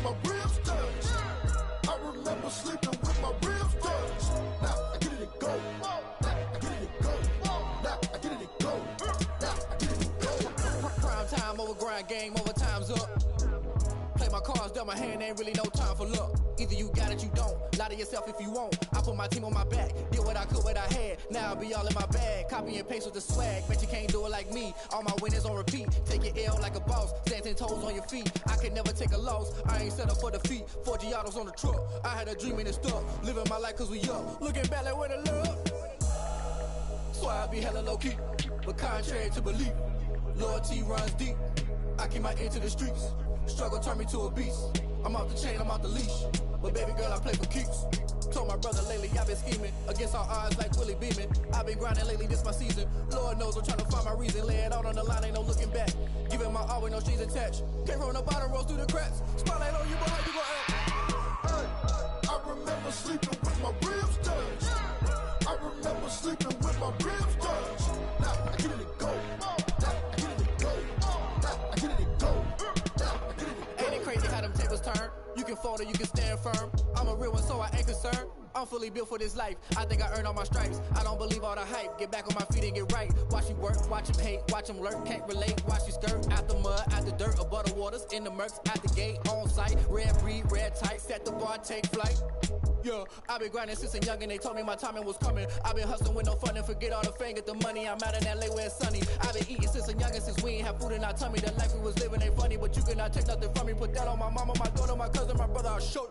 my ribs touched. I remember sleeping with my ribs touched. Now I get it to go. Now I get it to go. Now I get it to go. Now I get it to go. Prime time over grind game, over time's up. Play my cards, dealt my hand, ain't really no time for luck. Either you got it, you don't. Lie to yourself if you won't. I put my team on my back, did what I could, what I had. Now I'll be all in my bag, copy and paste with the swag. Bet you can't do it like me. All my winners on repeat. Take your L like a boss, stand 10 toes on your feet. I can never take a loss. I ain't set up for defeat. 4 Giottos on the truck. I had a dream and it stuck. Living my life cause we up. Looking back like where the love. So I be hella low key, but contrary to belief, loyalty runs deep. I keep my ear to the streets. Struggle turned me to a beast. I'm off the chain, I'm off the leash. But baby girl, I play for keeps. Told my brother lately, I've been scheming against all odds like Willie Beeman. I've been grinding lately, this my season. Lord knows I'm trying to find my reason. Lay it out on the line, ain't no looking back. Giving my all with no strings attached. Came from the bottom, rose through the cracks. Spotlight on you, but how you gon' act? Hey, I remember sleeping with my ribs touched. I remember sleeping with my ribs touched. Now I get it to go. Now I get it to go. Now I get it to go. Now I get it to go. Ain't it crazy how them tables turn? You can fold or you can stand firm. I'm a real one, so I ain't concerned. I'm fully built for this life. I think I earned all my stripes. I don't believe all the hype. Get back on my feet and get right. Watch you work, watch him hate, watch him lurk. Can't relate, watch you skirt. Out the mud, out the dirt, above the waters, in the murks, at the gate, on site. Red breed, red tight, set the bar, take flight. Yeah, I've been grinding since a youngin', they told me my timing was coming. I've been hustling with no fun and forget all the fame, get the money. I'm out in LA where it's sunny. I've been eating since a youngin', since we ain't have food in our tummy. The life we was living ain't funny, but you cannot take nothing from me. Put that on my mama, my daughter, my cousin, my brother, I'll show you.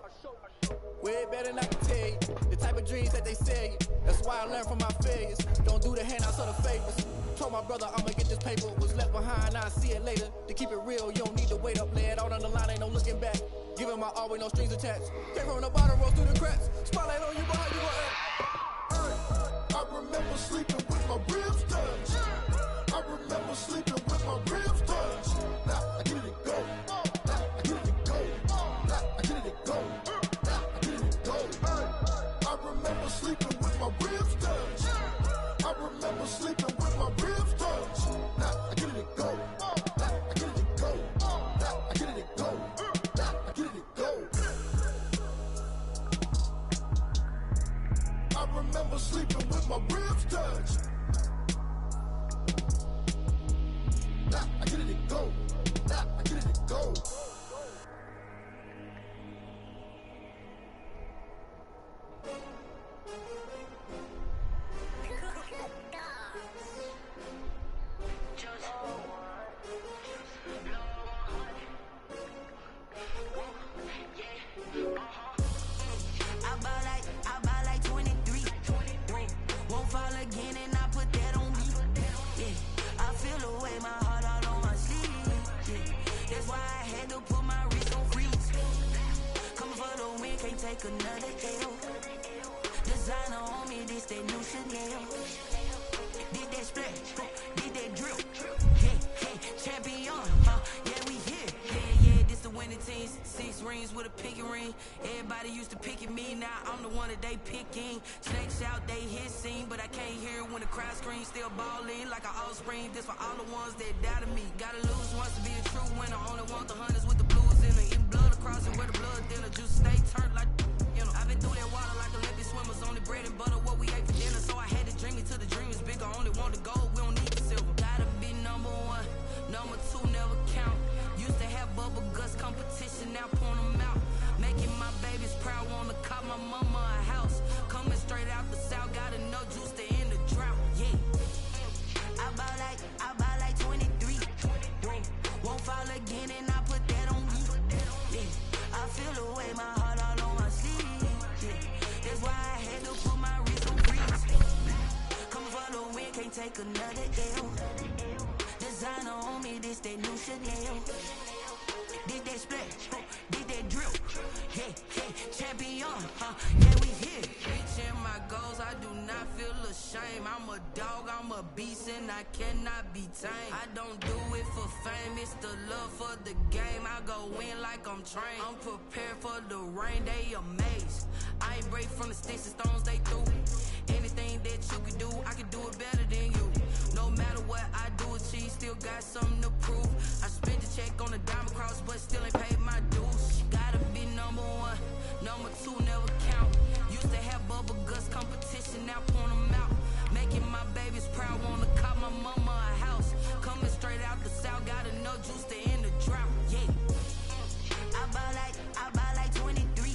Way better than I can tell you. The type of dreams that they sell you. That's why I learned from my failures. Don't do the handouts or the favors. Told my brother I'ma get this paper. Was left behind, I'll see it later. To keep it real, you don't need to wait up. Lay it out on the line, ain't no looking back. Giving my all with no strings attached. Came from the bottom, rose through the cracks. Spotlight on you, but how you gon' act? I remember sleeping with my ribs touched. I remember sleeping with my ribs touched. Now I get it to go. Now I get it to go. Now I get it to go. Now I get it to go. I remember sleeping with my ribs touched. I remember sleeping with my ribs touched. Now I get it to go. Now I get it to go. Now I get it to go. Now I get it to go. I remember sleeping with my ribs touched. Now I get it to go. Now I get it to go. I buy like 23. Won't fall again and I put that on me. Yeah, I feel the way, my heart all on my sleeve. Yeah, that's why I had to put my wrist on freeze. Coming for the win, can't take another L. Designer on me, this that new Chanel. Did that splash, did that drill. Yeah, champion, yeah, we here. Yeah, this the winning team. 6 rings with a picking ring. Everybody used to pick at me, now I'm the one that they picking. Snakes out, they hit scene, but I can't hear it when the crowd screams. Still ballin' like an offspring. This for all the ones that doubted me. Gotta lose once to be a true winner. Only want the hunters with the blues in it. Eating blood across and where the blood thinner. Juice stay turned like, you know. I've been through that water like Olympic swimmers. Only bread and butter, what we ate for dinner. So I had to dream it till the dream is bigger. Only want the gold, we don't need the silver. Gotta be number 1, number 2 never count. Used to have bubble guts competition, now point them out. Making my babies proud, wanna call my mama a house. Coming straight out the south, gotta know juice to end the drought. Yeah, I buy like 23. Won't fall again and I put that on me. Yeah, I feel the way, my heart all on my sleeve. Yeah, that's why I had to put my wrist on freeze. Coming for the win, can't take another L. Designer on me, this that new Chanel. Did that splash, did that drill. Yeah, champion, yeah, we here. Reaching my goals, I do not feel ashamed. I'm a dog, I'm a beast, and I cannot be tamed. I don't do it for fame, it's the love for the game. I go in like I'm trained. I'm prepared for the rain, they amazed. I ain't break from the sticks and stones they threw. Anything that you can do, I can do it better than you. No matter what I do, achieve, still got something to prove. I spent the check on a diamond cross, but still ain't paid my dues. Gotta juice to end the drought, yeah. I buy like 23.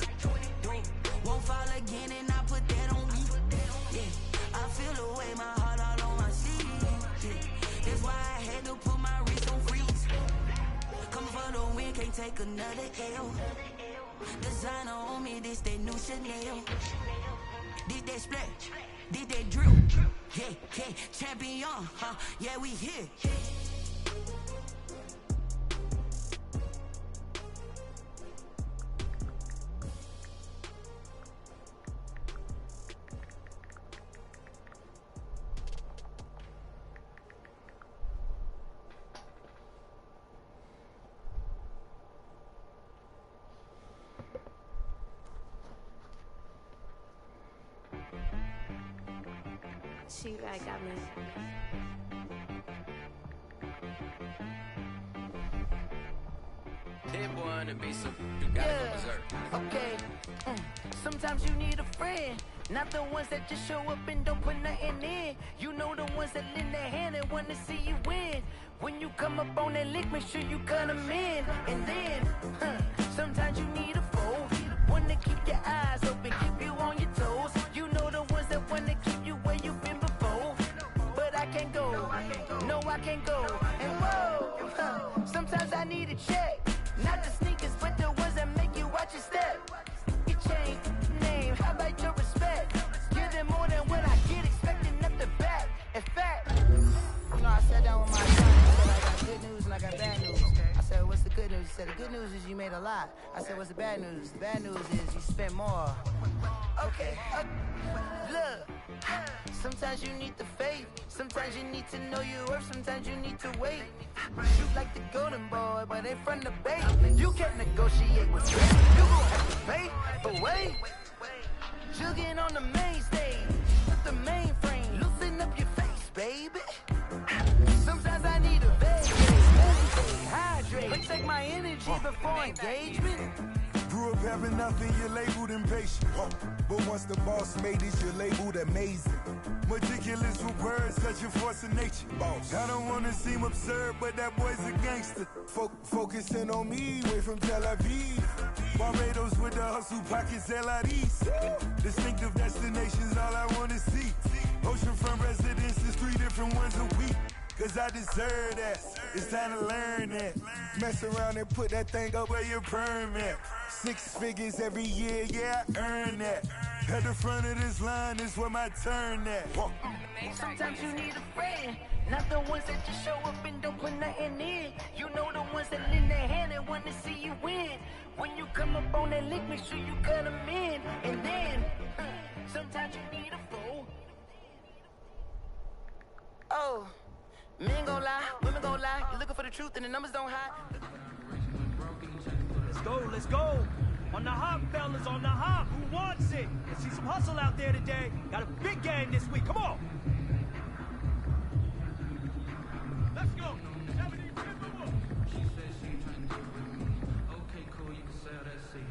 Won't fall again and I put that on me. Yeah, I feel the way, my heart all on my sleeve. Yeah, that's why I had to put my wrist on freeze. Coming for the win, can't take another L. Designer on me, this that new Chanel. This that splash, this that drill. Yeah, yeah, champion, huh? Yeah, we here. She like got me. That boy on the beat, so you gotta go berserk. Okay. Sometimes you need a friend, not the ones that just show up and don't put nothing in. You know the ones that lend their hand and want to see you win. When you come up on that lick, make sure you cut them in. And then, sometimes you need a foe, one to keep your eyes open, keep you on your toes. You know the ones that want to keep you where you've been before. But I can't go, no I can't go. And whoa, sometimes I need a check. Not the sneakers, but the ones that make you watch your step. Your chain, name, how about your respect? Give them more than what I get, expecting nothing back. In fact, you know, I sat down with my son and said, I got good news and I got bad news. I said, what's the good news? He said, the good news is you made a lot. I said, what's the bad news? The bad news is you spent more. Okay, look. Sometimes you need the faith. Sometimes you need to know your worth. Sometimes you need to wait. Shoot like the golden boy, but in front of the bait. You can't negotiate with fate. You gon' have to pay for wait. Jugging on the main stage with the mainframe. Loosen up your face, baby. Sometimes I need a vacation. Hydrate. Protect my energy before engagement. Grew up having nothing, you're labeled impatient. But once the boss made it, you're labeled amazing. Meticulous with words, such a force of nature. Boss. I don't wanna seem absurd, but that boy's a gangster. Focusing on me, way from Tel Aviv. Barbados with the hustle pockets, LIDs. Distinctive destinations, all I wanna see. Oceanfront residences, 3 different ones a week. Cause I deserve that, it's time to learn that. Mess around and put that thing up where your permit. 6 figures every year, yeah, I earn that. At the front of this line is where my turn at. Sometimes you need a friend, not the ones that just show up and don't put nothing in. You know the ones that lend their hand and want to see you win. When you come up on that lick, make sure you cut them in. And then, sometimes you need a foe. Oh. Men gon' lie, women gon' lie. You're looking for the truth and the numbers don't hide. Let's go. On the hop, fellas, on the hop. Who wants it? Let's see some hustle out there today. Got a big game this week. Come on. Let's go. She said she ain't trying to do it. Okay, cool. You can sell that seed.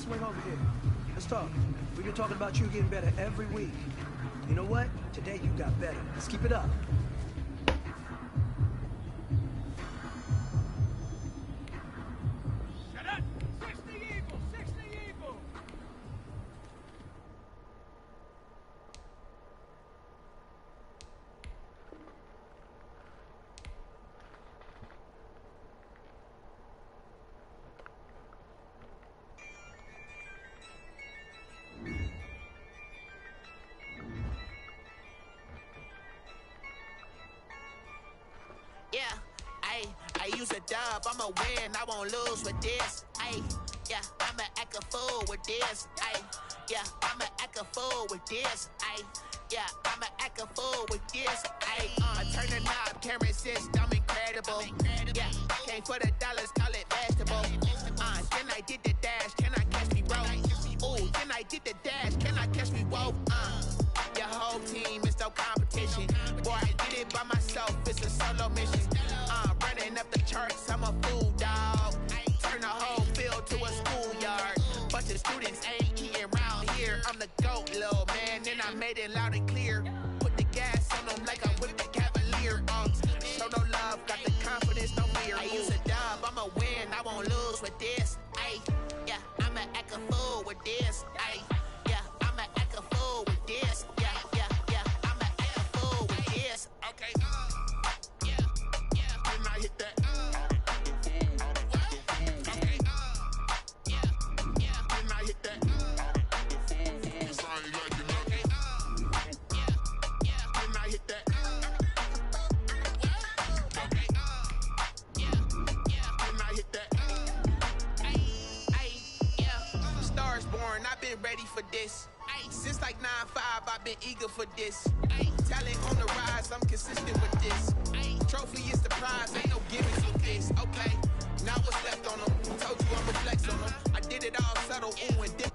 swing over here. Let's talk. We've been talking about you getting better every week. You know what? Today you got better. Let's keep it up. I use a dub, I'ma win, I won't lose with this. Ay, yeah, I'ma act a fool with this. Ay, yeah, I'ma act a fool with this. Ay, yeah, I'ma act a fool with this. Ay, turn the knob, camera assist, I'm incredible. Yeah, came for the dollars, call it vegetable. Then I did the dash, can I catch me roll? Ooh, then I did the dash, can I catch me roll? Your whole team is no competition. Boy, I did it by myself, it's a solo mission. Running up the charts, I'm a fool, dog. Turn the whole field to a schoolyard. Bunch of students ain't eating round here. I'm the GOAT, little man, and I made it loud and clear. Put the gas on them like I'm with the Cavalier. Show no love, got the confidence, no fear. I use a dub, I'ma win, I won't lose with this. Ay, yeah, I'ma act a fool with this. Ay, yeah, I'ma act a fool with this. Yeah, yeah, yeah, I'ma act a fool with this. Okay, I hit that. Okay. Yeah. Then I hit that. It's all you like, you know. Okay. Yeah. Then I hit that. Okay. Yeah. Then I hit that. Ay, yeah. Stars born, I've been ready for this. Since like 9-5, I've been eager for this. Talent on the rise, I'm consistent with this. Trophy is the prize, ain't no gimmicks with this. Okay, now what's left on them? Told you I'ma flex on them. I did it all subtle, ooh, and dip.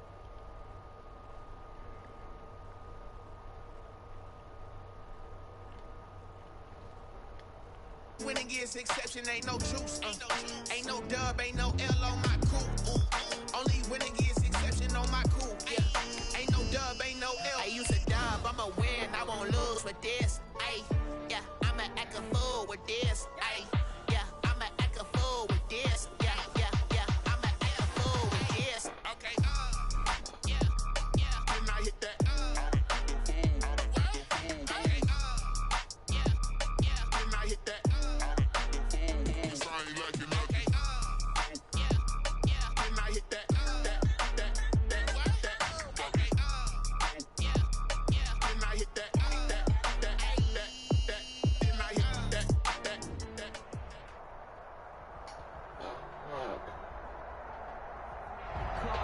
Winning is exception, ain't no truce. Ain't no dub, ain't no L on my crew. Only winning is exception on my crew. Yeah, ain't no dub, ain't no L. I use a dub, I'ma win, I won't lose with this. Ay, yeah, I'ma act a fool with this. Ay, yeah, I'ma act a fool with this. Yeah, yeah, yeah, I'ma act a fool with this. Okay, yeah, then I hit that. Okay, yeah, then I hit that. It's all you like, you know. Okay, yeah, then I hit that.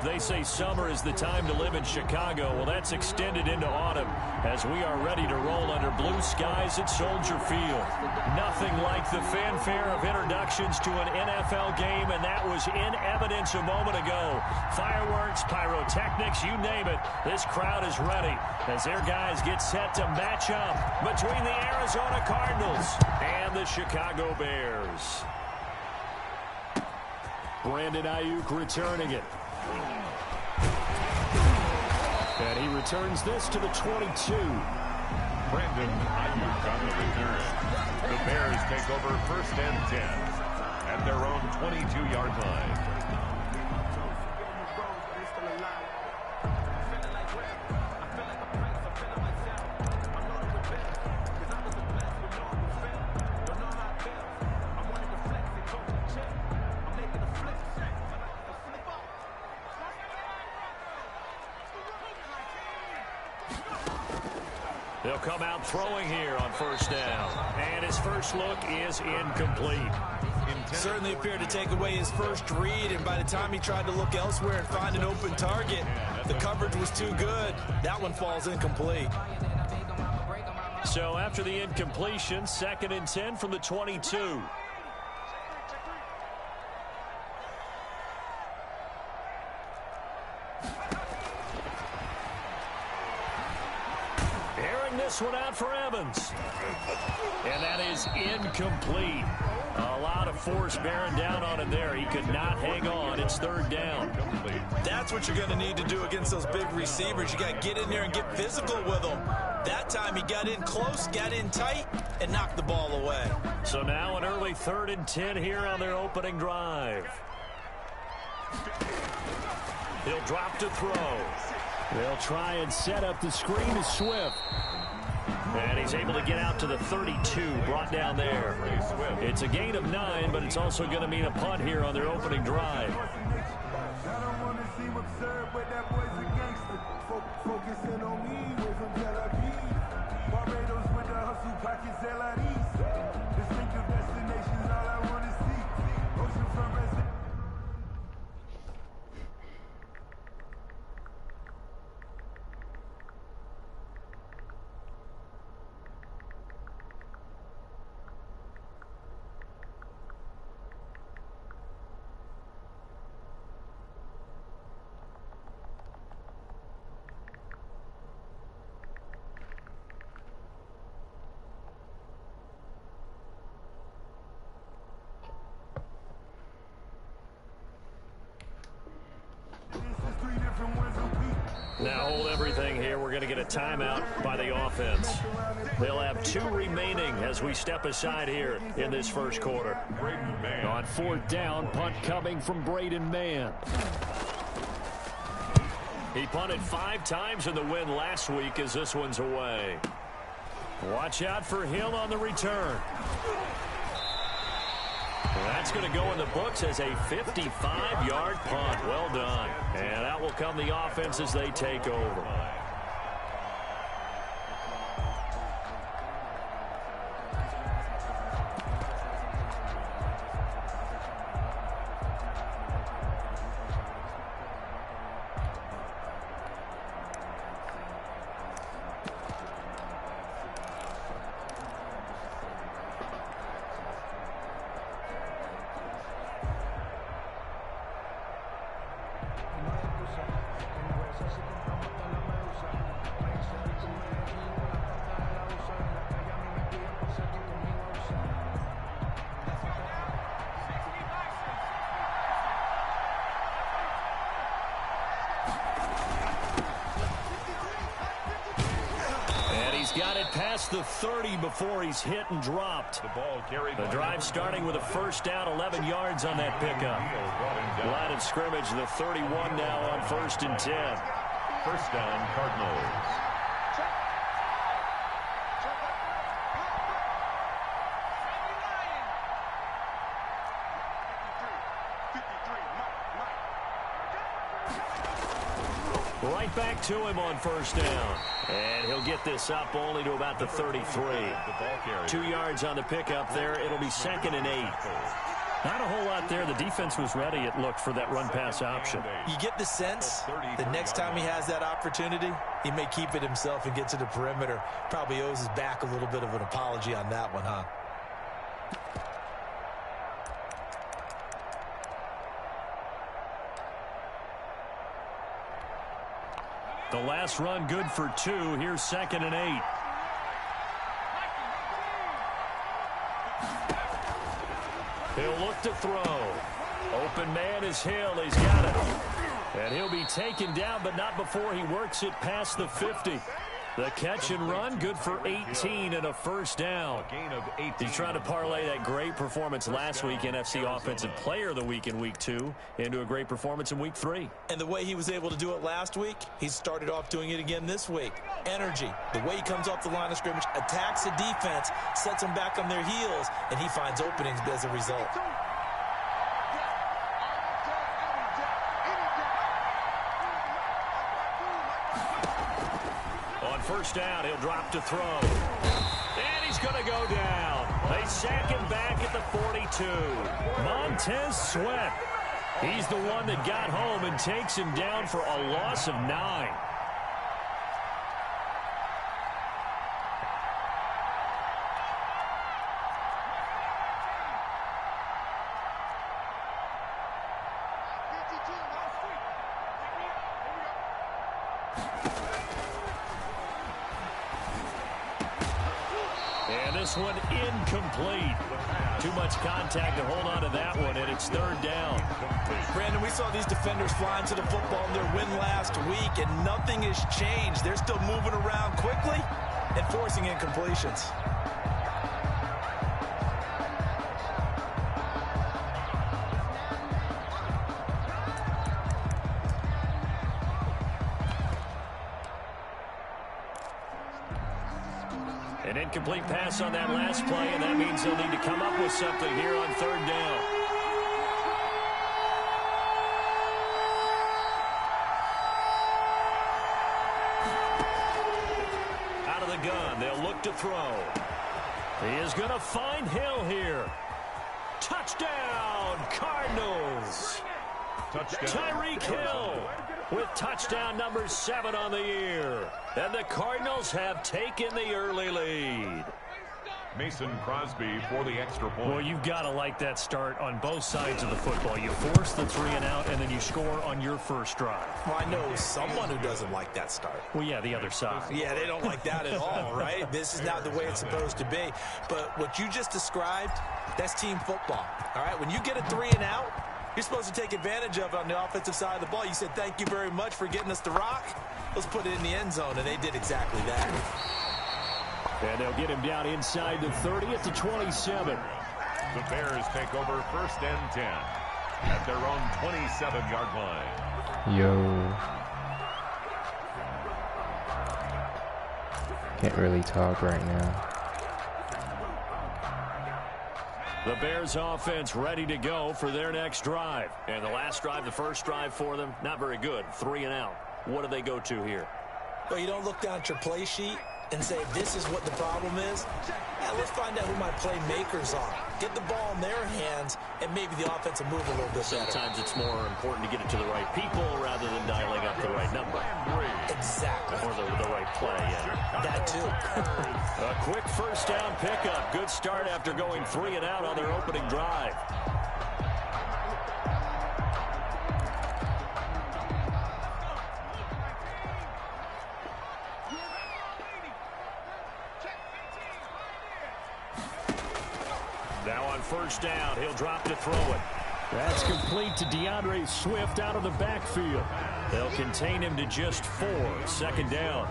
They say summer is the time to live in Chicago. Well, that's extended into autumn as we are ready to roll under blue skies at Soldier Field. Nothing like the fanfare of introductions to an NFL game, and that was in evidence a moment ago. Fireworks, pyrotechnics, you name it. This crowd is ready as their guys get set to match up between the Arizona Cardinals and the Chicago Bears. Brandon Ayuk returning it. And he returns this to the 22. Brandon Ayuk on the return. The Bears take over 1st and 10 at their own 22-yard line. They'll come out throwing here on 1st down. And his first look is incomplete. Certainly appeared to take away his first read, and by the time he tried to look elsewhere and find an open target, the coverage was too good. That one falls incomplete. So after the incompletion, 2nd and 10 from the 22. Airing this one out for Evans. And that is incomplete. A lot of force bearing down on him there. He could not hang on. It's third down. That's what you're going to need to do against those big receivers. You got to get in there and get physical with them. That time he got in close, got in tight, and knocked the ball away. So now an early 3rd and 10 here on their opening drive. He'll drop to throw. They'll try and set up the screen to Swift. And he's able to get out to the 32, brought down there. It's a gain of 9, but it's also going to mean a punt here on their opening drive. Focusing on me, way from Tel Aviv. Barbados with the hustle, pockets LIDs. Distinctive destinations, all I want to see. Oceanfront residence. Now hold everything here. We're going to get a timeout by the offense. They'll have 2 remaining as we step aside here in this first quarter. On 4th down, punt coming from Braden Mann. He punted 5 times in the win last week as this one's away. Watch out for Hill on the return. That's going to go in the books as a 55-yard punt. Well done. And out will come the offense as they take over. Got it past the 30 before he's hit and dropped. The drive starting with a first down, 11 yards on that pickup. Line of scrimmage, the 31 now on 1st and 10. First down, Cardinals. Right back to him on first down. And he'll get this up only to about the 33. 2 yards on the pickup there. It'll be 2nd and 8. Not a whole lot there. The defense was ready, it looked, for that run-pass option. You get the sense the next time he has that opportunity, he may keep it himself and get to the perimeter. Probably owes his back a little bit of an apology on that one, huh? The last run good for 2. Here's 2nd and 8. He'll look to throw. Open man is Hill. He's got it. And he'll be taken down, but not before he works it past the 50. The catch and run, good for 18 and a first down. He's trying to parlay that great performance last week, NFC Offensive Player of the Week in Week 2, into a great performance in Week 3. And the way he was able to do it last week, he started off doing it again this week. Energy, the way he comes off the line of scrimmage, attacks the defense, sets them back on their heels, and he finds openings as a result. First down, he'll drop to throw. And he's going to go down. They sack him back at the 42. Montez Sweat. He's the one that got home and takes him down for a loss of 9. this one incomplete. Too much contact to hold on to that one, and it's third down. Brandon, we saw these defenders flying to the football in their win last week, and nothing has changed. They're still moving around quickly and forcing incompletions. An incomplete pass on that last play, and that means they'll need to come up with something here on third down. Out of the gun, they'll look to throw. He is going to find Hill here. Touchdown, Cardinals. Tyreek Hill with touchdown number 7 on the year. And the Cardinals have taken the early lead. Mason Crosby for the extra point. Well, you've got to like that start on both sides of the football. You force the 3 and out, and then you score on your first drive. Well, I know someone who doesn't like that start. Well, yeah, the other side. Yeah, they don't like that at all, right? This is not the way it's supposed to be. But what you just described, that's team football, all right? When you get a 3 and out, you're supposed to take advantage of it on the offensive side of the ball. You said, thank you very much for getting us the rock. Let's put it in the end zone, and they did exactly that. And they'll get him down inside the 30 at the 27. The Bears take over 1st and 10 at their own 27-yard line. Yo. Can't really talk right now. The Bears offense ready to go for their next drive. And the last drive, the first drive for them, not very good. 3 and out. What do they go to here? Well, you don't look down at your play sheet and say, this is what the problem is. Yeah, let's find out who my playmakers are. Get the ball in their hands, and maybe the offense will move a little bit better. Sometimes it's more important to get it to the right people rather than dialing up the right number. Exactly. Or the right play, yeah. That too. A quick first down pickup. Good start after going 3 and out on their opening drive. Now on first down, he'll drop to throw it. That's complete to DeAndre Swift out of the backfield. They'll contain him to just 4. 2nd down.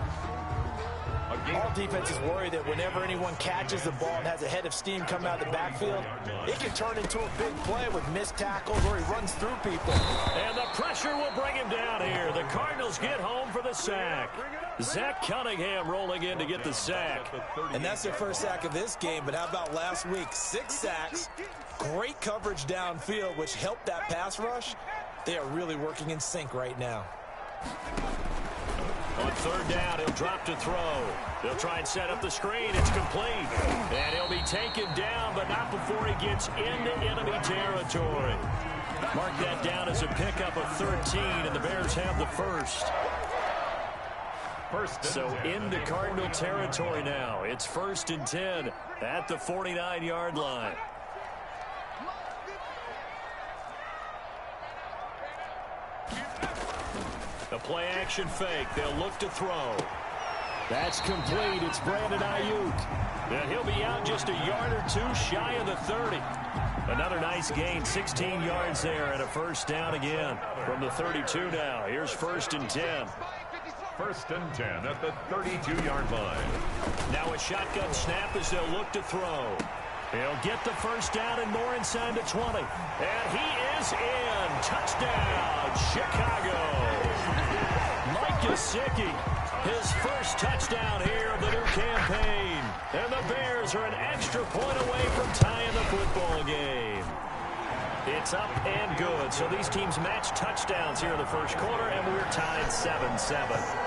All defenses worry that whenever anyone catches the ball and has a head of steam come out of the backfield, it can turn into a big play with missed tackles or he runs through people. And the pressure will bring him down here. The Cardinals get home for the sack. Zach Cunningham rolling in to get the sack. And that's their first sack of this game, but how about last week? 6 sacks, great coverage downfield, which helped that pass rush. They are really working in sync right now. On third down, he'll drop to throw. They'll try and set up the screen. It's complete. And he'll be taken down, but not before he gets into enemy territory. Mark that down as a pickup of 13, and the Bears have the first. So into Cardinal territory now. It's 1st and 10 at the 49-yard line. The play action fake. They'll look to throw. That's complete. It's Brandon Ayuk. And he'll be out just a yard or 2 shy of the 30. Another nice gain. 16 yards there and a first down again from the 32 now. Here's 1st and 10. 1st and 10 at the 32-yard line. Now a shotgun snap as they'll look to throw. He'll get the first down and more inside the 20. And he is in. Touchdown, Chicago. Mike Gesicki, his first touchdown here of the new campaign. And the Bears are an extra point away from tying the football game. It's up and good. So these teams match touchdowns here in the first quarter, and we're tied 7-7.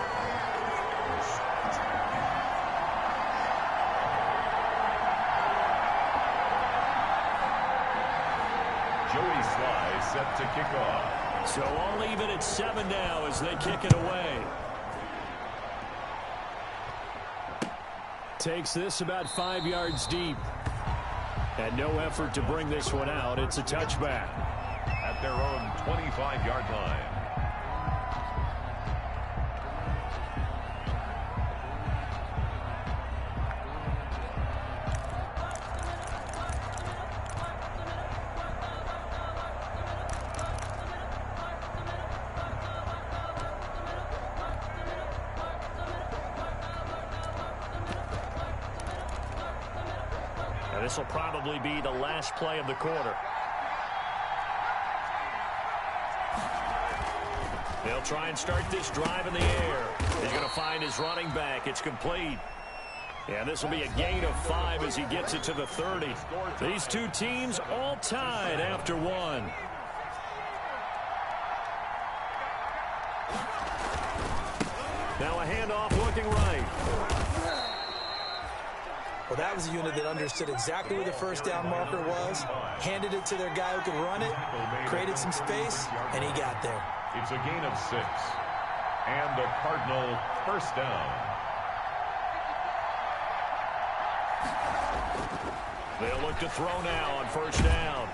Set to kick off. So all even at 7 now as they kick it away. Takes this about 5 yards deep. And no effort to bring this one out. It's a touchback. At their own 25-yard line. This will probably be the last play of the quarter. They'll try and start this drive in the air. He's going to find his running back. It's complete. Yeah, this will be a gain of 5 as he gets it to the 30. These two teams all tied after one. Now a handoff looking right. Well, that was a unit that understood exactly where the first down marker was, handed it to their guy who could run it, created some space, and he got there. It's a gain of 6. And the Cardinal first down. They'll look to throw now on first down.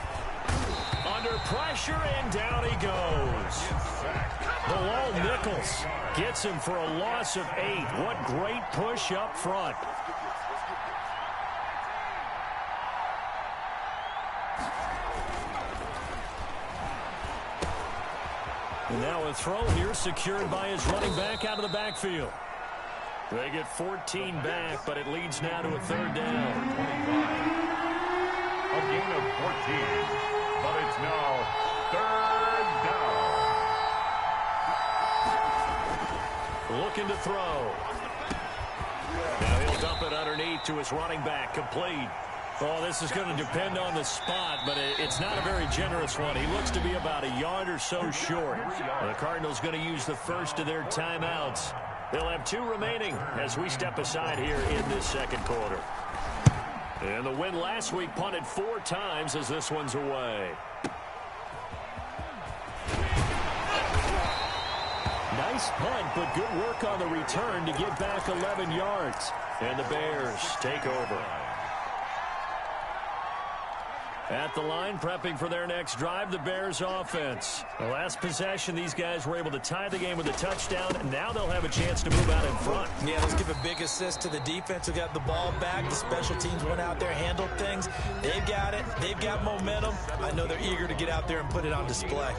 Under pressure, and down he goes. Bilal Nichols gets him for a loss of 8. What great push up front. And now a throw here secured by his running back out of the backfield. They get 14 back, but it leads now to a third down. 25. A gain of 14, but it's now third down. Looking to throw. Now he'll dump it underneath to his running back, complete. Oh, this is going to depend on the spot, but it's not a very generous one. He looks to be about a yard or so short. The Cardinals going to use the first of their timeouts. They'll have 2 remaining as we step aside here in this second quarter. And the win last week punted 4 times as this one's away. Nice punt, but good work on the return to get back 11 yards. And the Bears take over. At the line, prepping for their next drive, the Bears offense. The last possession, these guys were able to tie the game with a touchdown, and now they'll have a chance to move out in front. Yeah, let's give a big assist to the defense who got the ball back. The special teams went out there, handled things. They've got it. They've got momentum. I know they're eager to get out there and put it on display.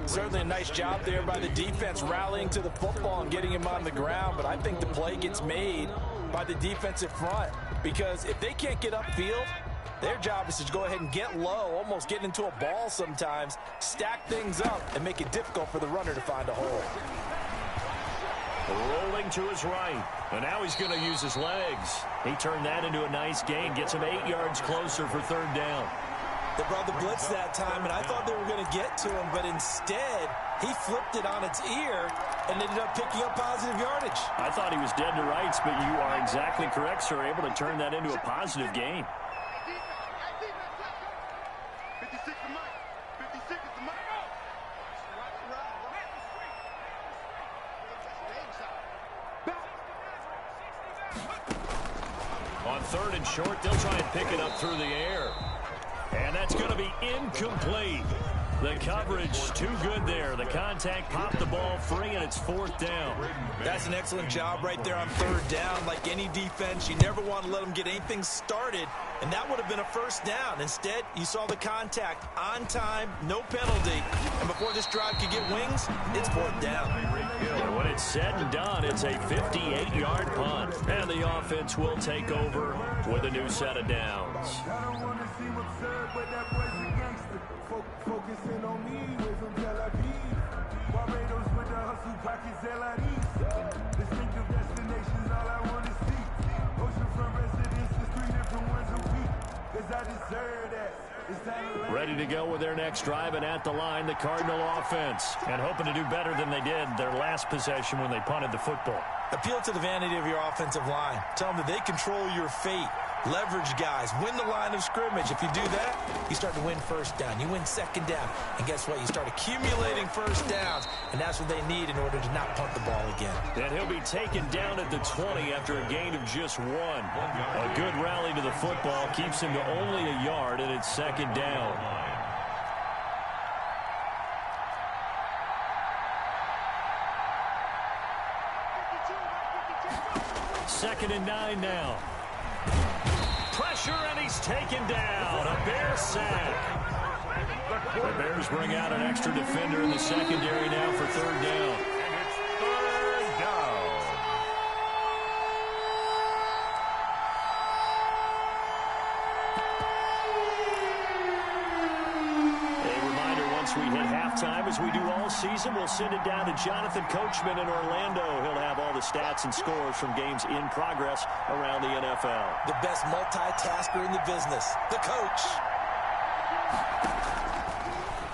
Certainly a nice job there by the defense rallying to the football and getting him on the ground, but I think the play gets made by the defensive front because if they can't get upfield, their job is to go ahead and get low, almost get into a ball sometimes, stack things up, and make it difficult for the runner to find a hole. Rolling to his right, and now he's going to use his legs. He turned that into a nice gain, gets him 8 yards closer for third down. They brought the blitz that time, and I thought they were going to get to him, but instead, he flipped it on its ear and ended up picking up positive yardage. I thought he was dead to rights, but you are exactly correct, sir, able to turn that into a positive gain. On third and short, they'll try and pick it up through the air. And that's going to be incomplete. The coverage too good there. The contact popped the ball free, and it's fourth down. That's an excellent job right there on third down. Like any defense, you never want to let them get anything started, and that would have been a first down. Instead, you saw the contact on time, no penalty, and before this drive could get wings, it's fourth down. And when it's said and done, it's a 58-yard punt, and the offense will take over with a new set of downs. Focusing on me with some Tel Aviv. Barbados with the hustle pockets, LIDs. Distinctive destinations, all I want to see. Oceanfront residences, 3 different ones a week. Cause I deserve that. Ready to go with their next drive, and at the line, the Cardinal offense. And hoping to do better than they did their last possession when they punted the football. Appeal to the vanity of your offensive line. Tell them that they control your fate. Leverage guys. Win the line of scrimmage. If you do that, you start to win first down. You win second down. And guess what? You start accumulating first downs. And that's what they need in order to not punt the ball again. And he'll be taken down at the 20 after a gain of just 1. A good rally to the football keeps him to only a yard, and it's second down. Second and 9 now. Pressure, and he's taken down. A Bear sack. The Bears bring out an extra defender in the secondary now for third down. And it's third down. halftime, as we do all season, we'll send it down to Jonathan Coachman in Orlando. He'll have all the stats and scores from games in progress around the NFL. The best multitasker in the business, the coach.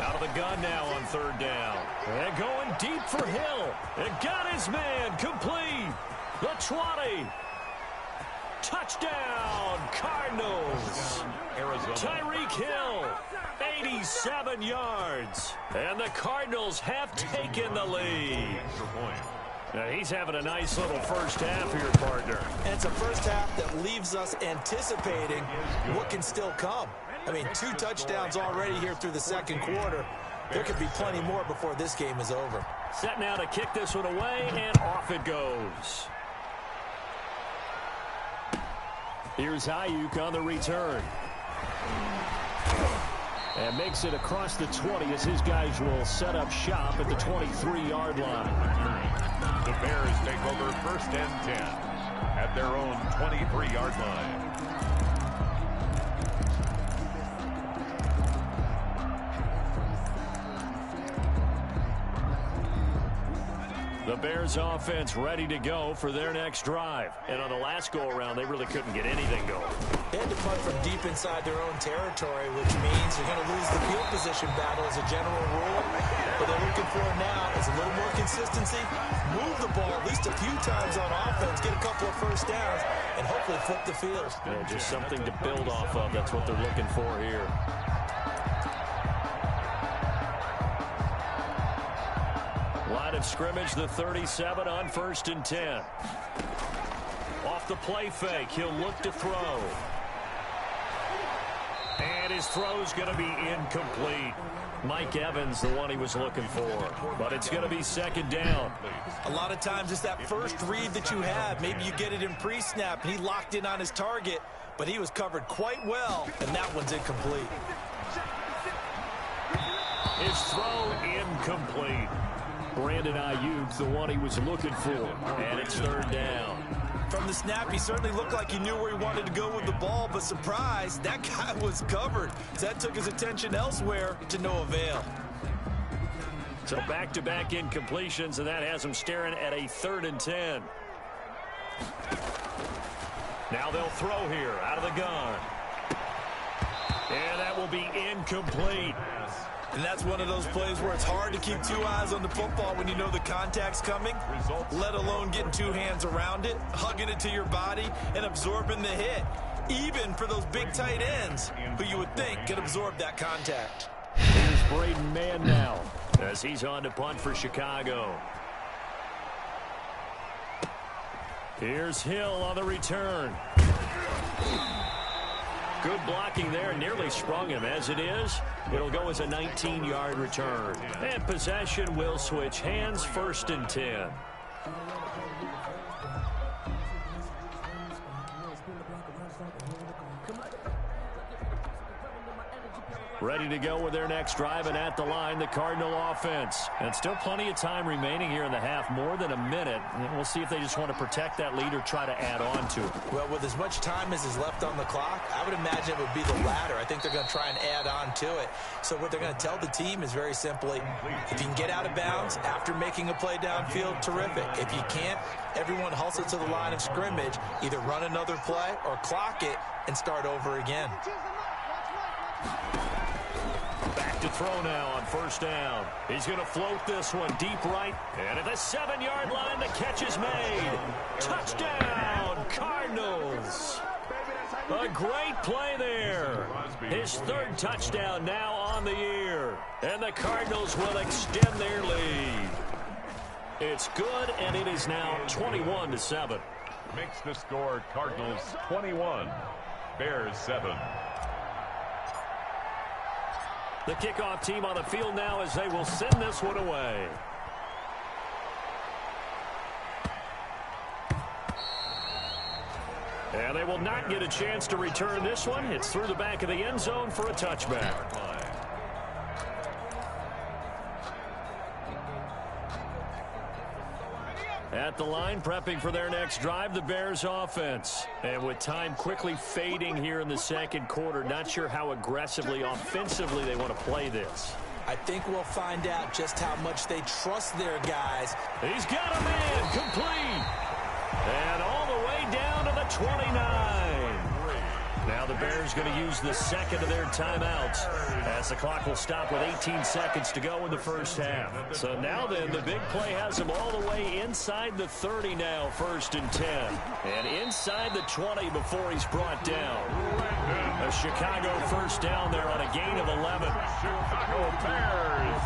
Out of the gun now on third down. And going deep for Hill. And got his man complete. The 20. Touchdown, Cardinals. Arizona. Tyreek Hill, 87 yards. And the Cardinals have taken the lead. Now he's having a nice little first half here, partner. And it's a first half that leaves us anticipating what can still come. I mean, 2 touchdowns already here through the second quarter. There could be plenty more before this game is over. Set now to kick this one away, and off it goes. Here's Ayuk on the return. And makes it across the 20 as his guys will set up shop at the 23-yard line. The Bears take over first and 10 at their own 23-yard line. The Bears offense ready to go for their next drive. And on the last go-around, they really couldn't get anything going. They had to punt from deep inside their own territory, which means you're going to lose the field position battle as a general rule. What they're looking for now is a little more consistency, move the ball at least a few times on offense, get a couple of first downs, and hopefully flip the field. Yeah, just something to build off of. That's what they're looking for here. Line of scrimmage, the 37 on first and 10. Off the play fake, he'll look to throw. And his throw's going to be incomplete. Mike Evans, the one he was looking for. But it's going to be second down. A lot of times it's that first read that you have. Maybe you get it in pre-snap, and he locked in on his target, but he was covered quite well, and that one's incomplete. His throw incomplete. Brandon Ayuk, the one he was looking for. And it's third down. From the snap, he certainly looked like he knew where he wanted to go with the ball, but surprise, that guy was covered. So that took his attention elsewhere to no avail. So back-to-back incompletions, and that has him staring at a 3rd and 10. Now they'll throw here out of the gun. And that will be incomplete. And that's one of those plays where it's hard to keep 2 eyes on the football when you know the contact's coming, let alone getting 2 hands around it, hugging it to your body, and absorbing the hit, even for those big tight ends who you would think could absorb that contact. Here's Braden Mann now as he's on to punt for Chicago. Here's Hill on the return. Good blocking there, nearly sprung him. As it is, it'll go as a 19-yard return. And possession will switch hands, 1st and 10. Ready to go with their next drive, and at the line, the Cardinal offense. And still plenty of time remaining here in the half, more than a minute. And we'll see if they just want to protect that lead or try to add on to it. Well, with as much time as is left on the clock, I would imagine it would be the latter. I think they're going to try and add on to it. So what they're going to tell the team is very simply, if you can get out of bounds after making a play downfield, terrific. If you can't, everyone hustle to the line of scrimmage, either run another play or clock it and start over again. Back to throw now on 1st down. He's going to float this one deep right. And at the 7-yard line, the catch is made. Touchdown, Cardinals. A great play there. His 3rd touchdown now on the year. And the Cardinals will extend their lead. It's good, and it is now 21-7. Makes the score Cardinals 21, Bears 7. The kickoff team on the field now as they will send this one away. And they will not get a chance to return this one. It's through the back of the end zone for a touchback. At the line, prepping for their next drive, the Bears offense. And with time quickly fading here in the second quarter, not sure how aggressively, offensively they want to play this. I think we'll find out just how much they trust their guys. He's got a man, complete. And all the way down to the 29. Now the Bears going to use the second of their timeouts as the clock will stop with 18 seconds to go in the first half. So now then, the big play has him all the way inside the 30 now, 1st and 10. And inside the 20 before he's brought down. A Chicago first down there on a gain of 11. Chicago Bears.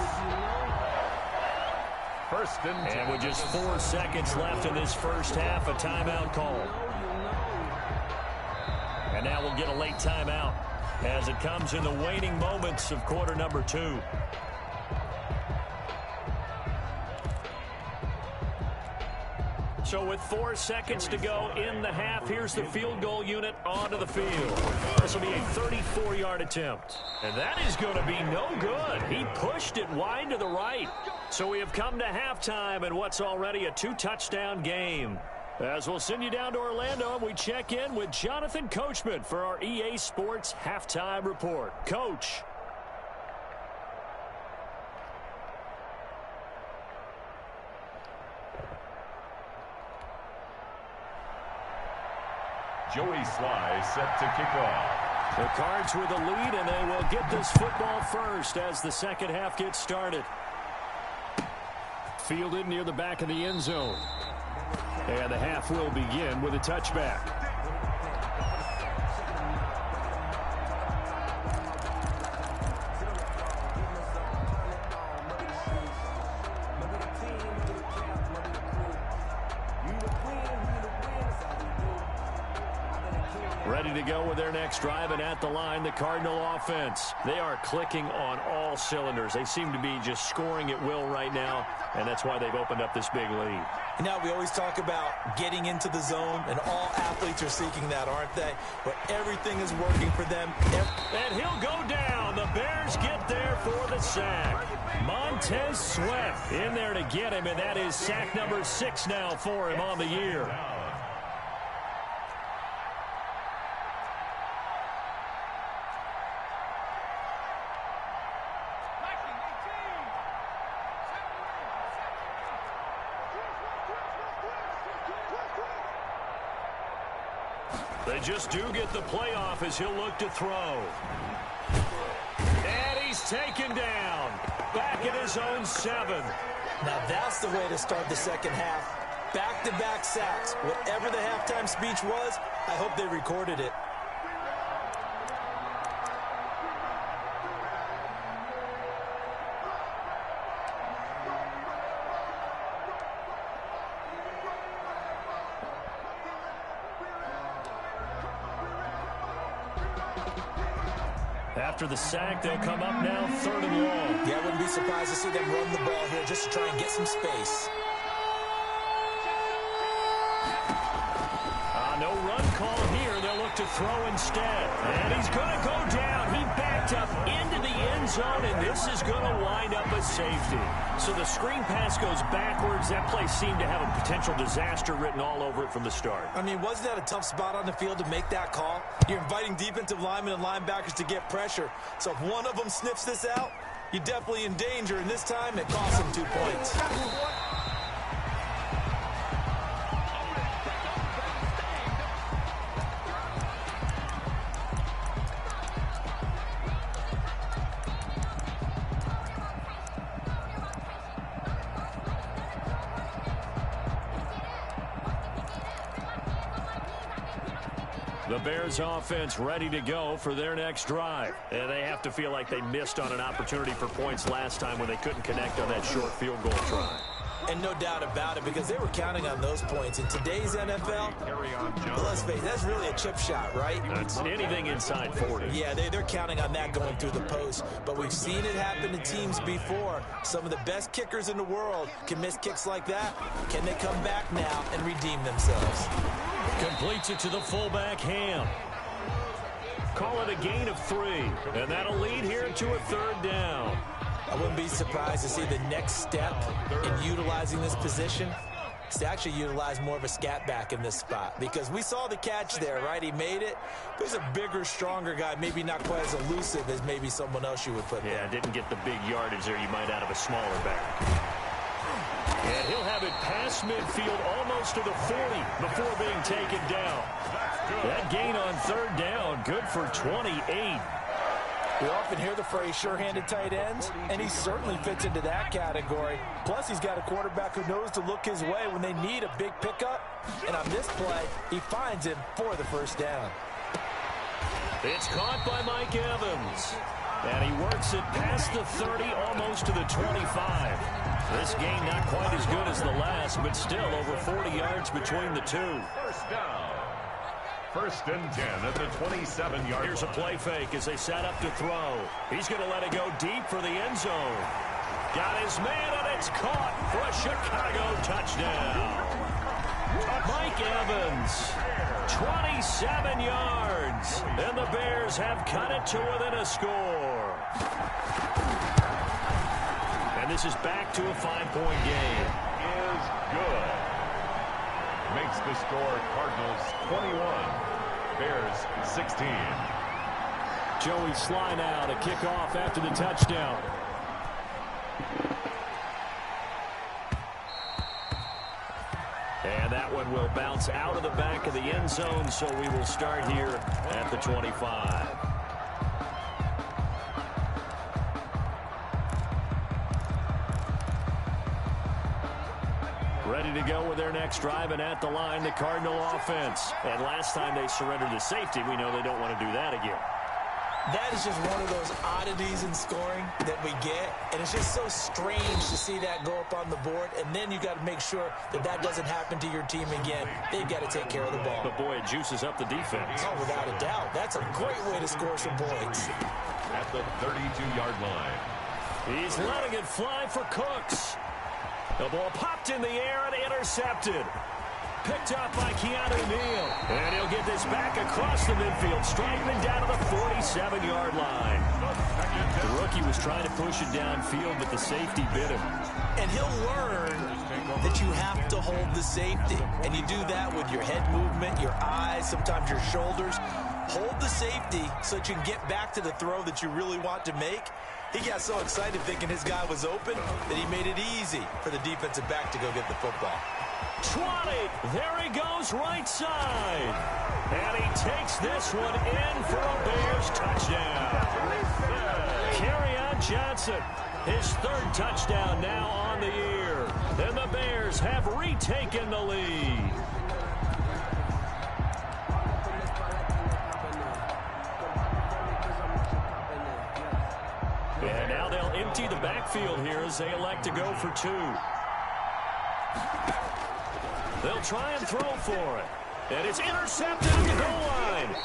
1st and 10. And with just 4 seconds left in this first half, a timeout call. And now we'll get a late timeout as it comes in the waning moments of quarter number 2. So with 4 seconds to go in the half, here's the field goal unit onto the field. This will be a 34-yard attempt. And that is going to be no good. He pushed it wide to the right. So we have come to halftime in what's already a 2-touchdown game. As we'll send you down to Orlando, and we check in with Jonathan Coachman for our EA Sports Halftime Report. Coach. Joey Sly set to kick off. The Cards with the lead, and they will get this football first as the second half gets started. Fielded near the back of the end zone. And the half will begin with a touchback. Ready to go with their next drive, and at the line, the Cardinal offense. They are clicking on all cylinders. They seem to be just scoring at will right now, and that's why they've opened up this big lead. You know, we always talk about getting into the zone, and all athletes are seeking that, aren't they? But everything is working for them. And he'll go down. The Bears get there for the sack. Montez Sweat in there to get him, and that is sack number 6 now for him on the year. They just do get the playoff as he'll look to throw. And he's taken down. Back at his own 7. Now that's the way to start the second half. Back-to-back sacks. Whatever the halftime speech was, I hope they recorded it. After the sack, they'll come up now 3rd and long. Yeah, I wouldn't be surprised to see them run the ball here just to try and get some space. No run call here. They'll look to throw instead. And he's going to go down. He backed up into the end zone, and this is going to wind up a safety. So the screen pass goes backwards. That play seemed to have a potential disaster written all over it from the start. I mean, wasn't that a tough spot on the field to make that call? You're inviting defensive linemen and linebackers to get pressure. So if one of them sniffs this out, you're definitely in danger, and this time it costs them 2 points. The Bears offense ready to go for their next drive. And they have to feel like they missed on an opportunity for points last time when they couldn't connect on that short field goal try. And no doubt about it, because they were counting on those points. In today's NFL, let's face it, that's really a chip shot, right? That's anything inside 40. Yeah, they're counting on that going through the post. But we've seen it happen to teams before. Some of the best kickers in the world can miss kicks like that. Can they come back now and redeem themselves? Completes it to the fullback, Ham. Call it a gain of 3. And that'll lead here to a 3rd down. I wouldn't be surprised to see the next step in utilizing this position to actually utilize more of a scat back in this spot, because we saw the catch there, right? He made it. But he's a bigger, stronger guy, maybe not quite as elusive as maybe someone else you would put there. Yeah, didn't get the big yardage there you might out of a smaller back. And he'll have it past midfield almost to the 40 before being taken down. That gain on third down, good for 28. We often hear the phrase sure-handed tight ends, and he certainly fits into that category. Plus, he's got a quarterback who knows to look his way when they need a big pickup. And on this play, he finds him for the first down. It's caught by Mike Evans. And he works it past the 30, almost to the 25. This game not quite as good as the last, but still over 40 yards between the two. First down. First and 10 at the 27-yard line. Here's a play fake as they set up to throw. He's going to let it go deep for the end zone. Got his man, and it's caught for a Chicago touchdown. Mike Evans, 27 yards, and the Bears have cut it to within a score. And this is back to a 5-point game. Is good. Makes the score Cardinals 21, Bears 16. Joey Sly now to kick off after the touchdown. And that one will bounce out of the back of the end zone, so we will start here at the 25. Ready to go with their next drive, and at the line, the Cardinal offense. And last time they surrendered to safety, we know they don't want to do that again. That is just one of those oddities in scoring that we get, and it's just so strange to see that go up on the board, and then you got to make sure that that doesn't happen to your team again. They've got to take care of the ball. But boy, it juices up the defense. Oh, without a doubt. That's a great way to score some points. At the 32-yard line. He's letting it fly for Cooks. The ball popped in the air and intercepted. Picked up by Keanu Neal. And he'll get this back across the midfield, striking it down to the 47-yard line. The rookie was trying to push it downfield, but the safety bit him. And he'll learn that you have to hold the safety. And you do that with your head movement, your eyes, sometimes your shoulders. Hold the safety so that you can get back to the throw that you really want to make. He got so excited thinking his guy was open that he made it easy for the defensive back to go get the football. 20. There he goes right side. And he takes this one in for a Bears touchdown. Kerryon Johnson, his third touchdown now on the year. And the Bears have retaken the lead. And now they'll empty the backfield here as they elect to go for two. They'll try and throw for it. And it's intercepted at the goal line.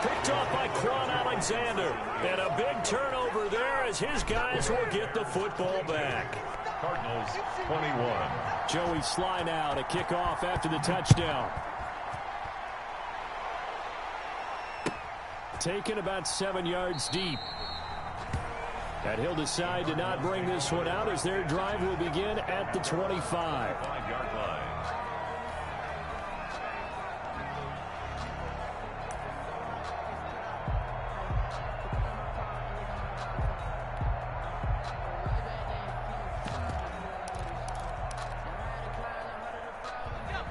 Picked off by Quan Alexander. And a big turnover there as his guys will get the football back. Cardinals 21. Joey Sly now to kick off after the touchdown. Taken about 7 yards deep. And he'll decide to not bring this one out as their drive will begin at the 25. 5-yard line.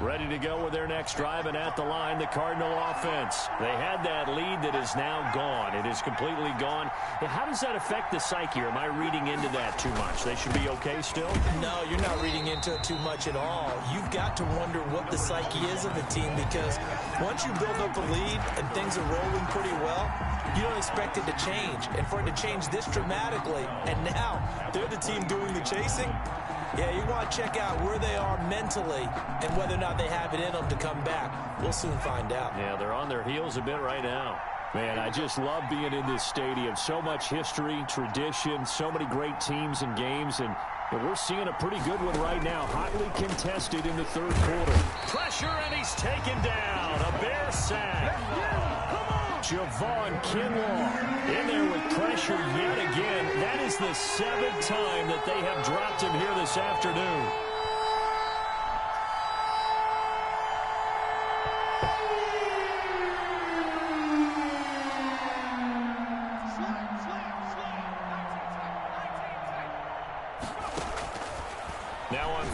Ready to go with their next drive, and at the line, the Cardinal offense. They had that lead that is now gone. It is completely gone. Now, how does that affect the psyche? Or am I reading into that too much? They should be okay still? No, you're not reading into it too much at all. You've got to wonder what the psyche is of the team, because once you build up a lead and things are rolling pretty well, you don't expect it to change. And for it to change this dramatically, and now they're the team doing the chasing, yeah, you want to check out where they are mentally and whether or not they have it in them to come back. We'll soon find out. Yeah, they're on their heels a bit right now. Man, I just love being in this stadium. So much history, tradition, so many great teams and games, and we're seeing a pretty good one right now. Hotly contested in the third quarter. Pressure, and he's taken down. A Bear sack. Javon Kinlaw in there with pressure yet again. That is the 7th time that they have dropped him here this afternoon.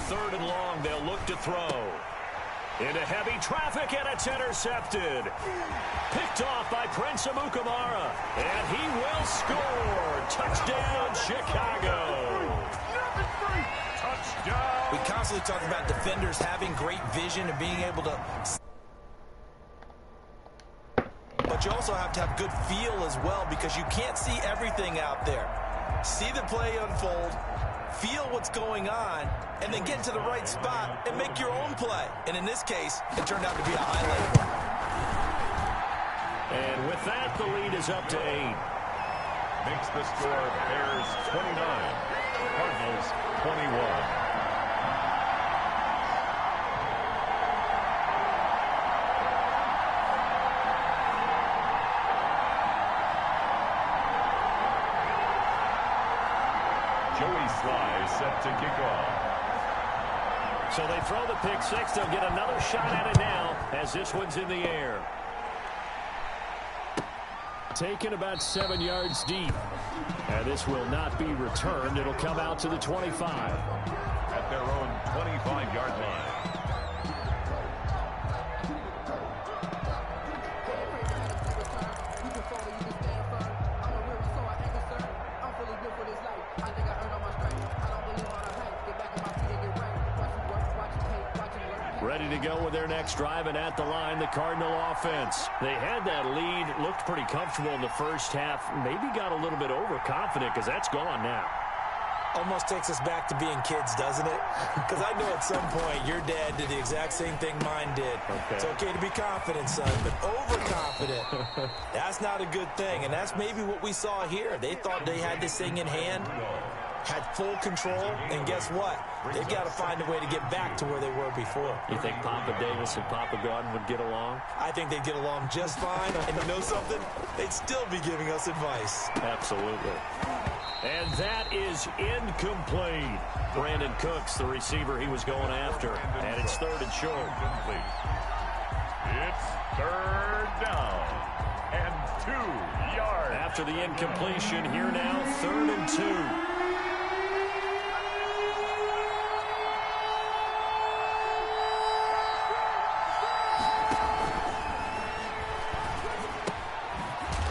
3rd and long. They'll look to throw. Into heavy traffic, and it's intercepted. Picked off by Prince Amukamara, and he will score. Touchdown, Chicago. Touchdown. We constantly talk about defenders having great vision and being able to... But you also have to have good feel as well, because you can't see everything out there. See the play unfold, feel what's going on, and then get to the right spot and make your own play. And in this case, it turned out to be a highlight one. And with that, the lead is up to 8. Makes the score Bears 29, Cardinals 21. Set to kick off. So they throw the pick six. They'll get another shot at it now as this one's in the air. Taken about 7 yards deep. And this will not be returned. It'll come out to the 25. At their own 25-yard line. Ready to go with their next drive, and at the line, the Cardinal offense. They had that lead, looked pretty comfortable in the first half, maybe got a little bit overconfident because that's gone now. Almost takes us back to being kids, doesn't it? Because I know at some point your dad did the exact same thing mine did. Okay. It's okay to be confident, son, but overconfident, that's not a good thing. And that's maybe what we saw here. They thought they had this thing in hand, had full control, and guess what? They've got to find a way to get back to where they were before. You think Papa Davis and Papa Gordon would get along? I think they'd get along just fine. And you know something? They'd still be giving us advice. Absolutely. And that is incomplete. Brandon Cooks, the receiver he was going after. And it's 3rd and short. It's 3rd down and 2 yards. After the incompletion, here now, 3rd and 2.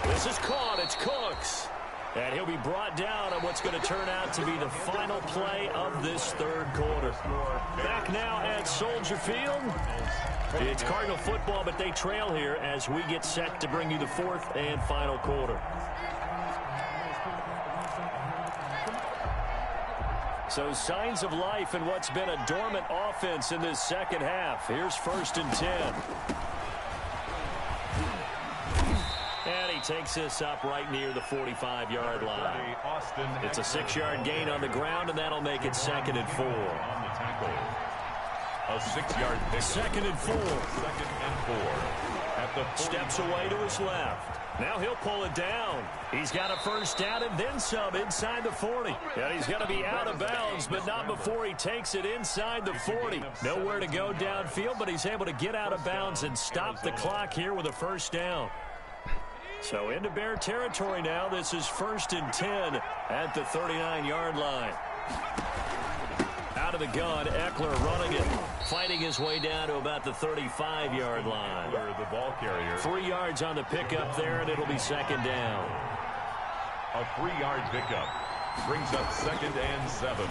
This is caught. It's Cooks. And he'll be brought down on what's going to turn out to be the final play of this 3rd quarter. Back now at Soldier Field. It's Cardinal football, but they trail here as we get set to bring you the 4th and final quarter. So signs of life in what's been a dormant offense in this second half. Here's 1st and 10. And he takes this up right near the 45-yard line. It's a 6-yard gain on the ground, and that'll make it 2nd and 4. On the tackle. A 6-yard pick. 2nd and 4. 2nd and 4. At the 40. Steps away to his left. Now he'll pull it down. He's got a 1st down and then some inside the 40. And he's going to be out of bounds, but not before he takes it inside the 40. Nowhere to go downfield, but he's able to get out of bounds and stop the clock here with a 1st down. So into Bear territory now. This is 1st and 10 at the 39-yard line. Out of the gun, Eckler running it, fighting his way down to about the 35-yard line. The ball carrier. 3 yards on the pickup there, and it'll be 2nd down. A 3-yard pickup brings up 2nd and 7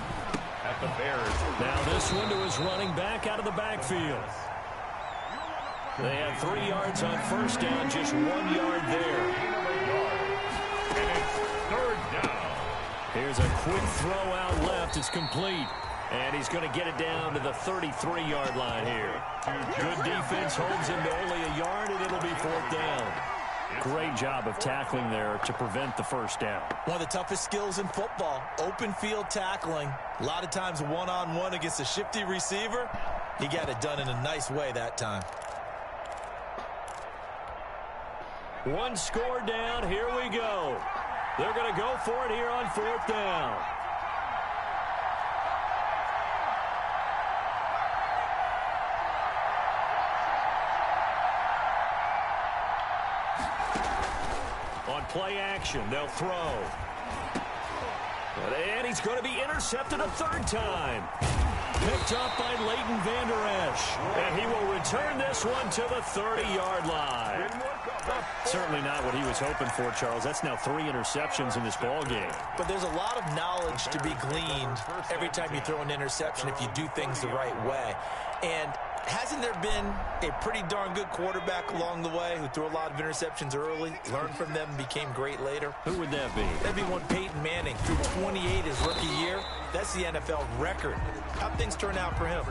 at the Bears. Now this one to his running back out of the backfield. They had 3 yards on 1st down, just 1 yard there. And it's 3rd down. Here's a quick throw out left. It's complete. And he's going to get it down to the 33-yard line here. Good defense holds him to only a yard, and it'll be 4th down. Great job of tackling there to prevent the 1st down. One of the toughest skills in football, open field tackling. A lot of times one-on-one against a shifty receiver. He got it done in a nice way that time. 1 score down. Here we go. They're going to go for it here on 4th down. On play action, they'll throw. And he's going to be intercepted a 3rd time. picked up by Leighton Vander Esch. And he will return this one to the 30-yard line. Certainly not what he was hoping for, Charles. That's now 3 interceptions in this ball game. But there's a lot of knowledge to be gleaned every time you throw an interception if you do things the right way. And hasn't there been a pretty darn good quarterback along the way who threw a lot of interceptions early, learned from them, and became great later? Who would that be? That'd be one Peyton Manning, threw 28 his rookie year. That's the NFL record. How'd things turn out for him?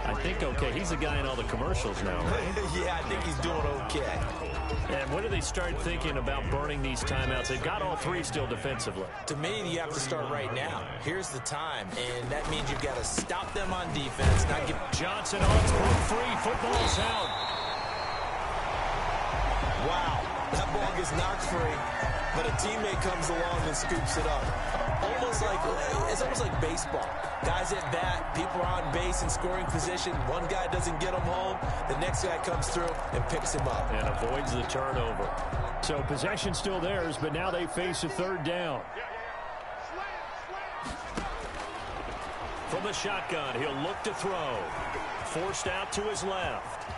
I think okay. He's the guy in all the commercials now, right? Yeah, I think he's doing okay. And when do they start thinking about burning these timeouts? They've got all 3 still defensively. To me, you have to start right now. Here's the time, and that means you've got to stop them on defense, not give... Johnson on broke free. Football's out. Wow, that ball gets knocked free, but a teammate comes along and scoops it up. It's almost like baseball. Guys at bat, people are on base in scoring position. One guy doesn't get him home. The next guy comes through and picks him up. And avoids the turnover. So possession still theirs, but now they face a 3rd down. From the shotgun, he'll look to throw. Forced out to his left.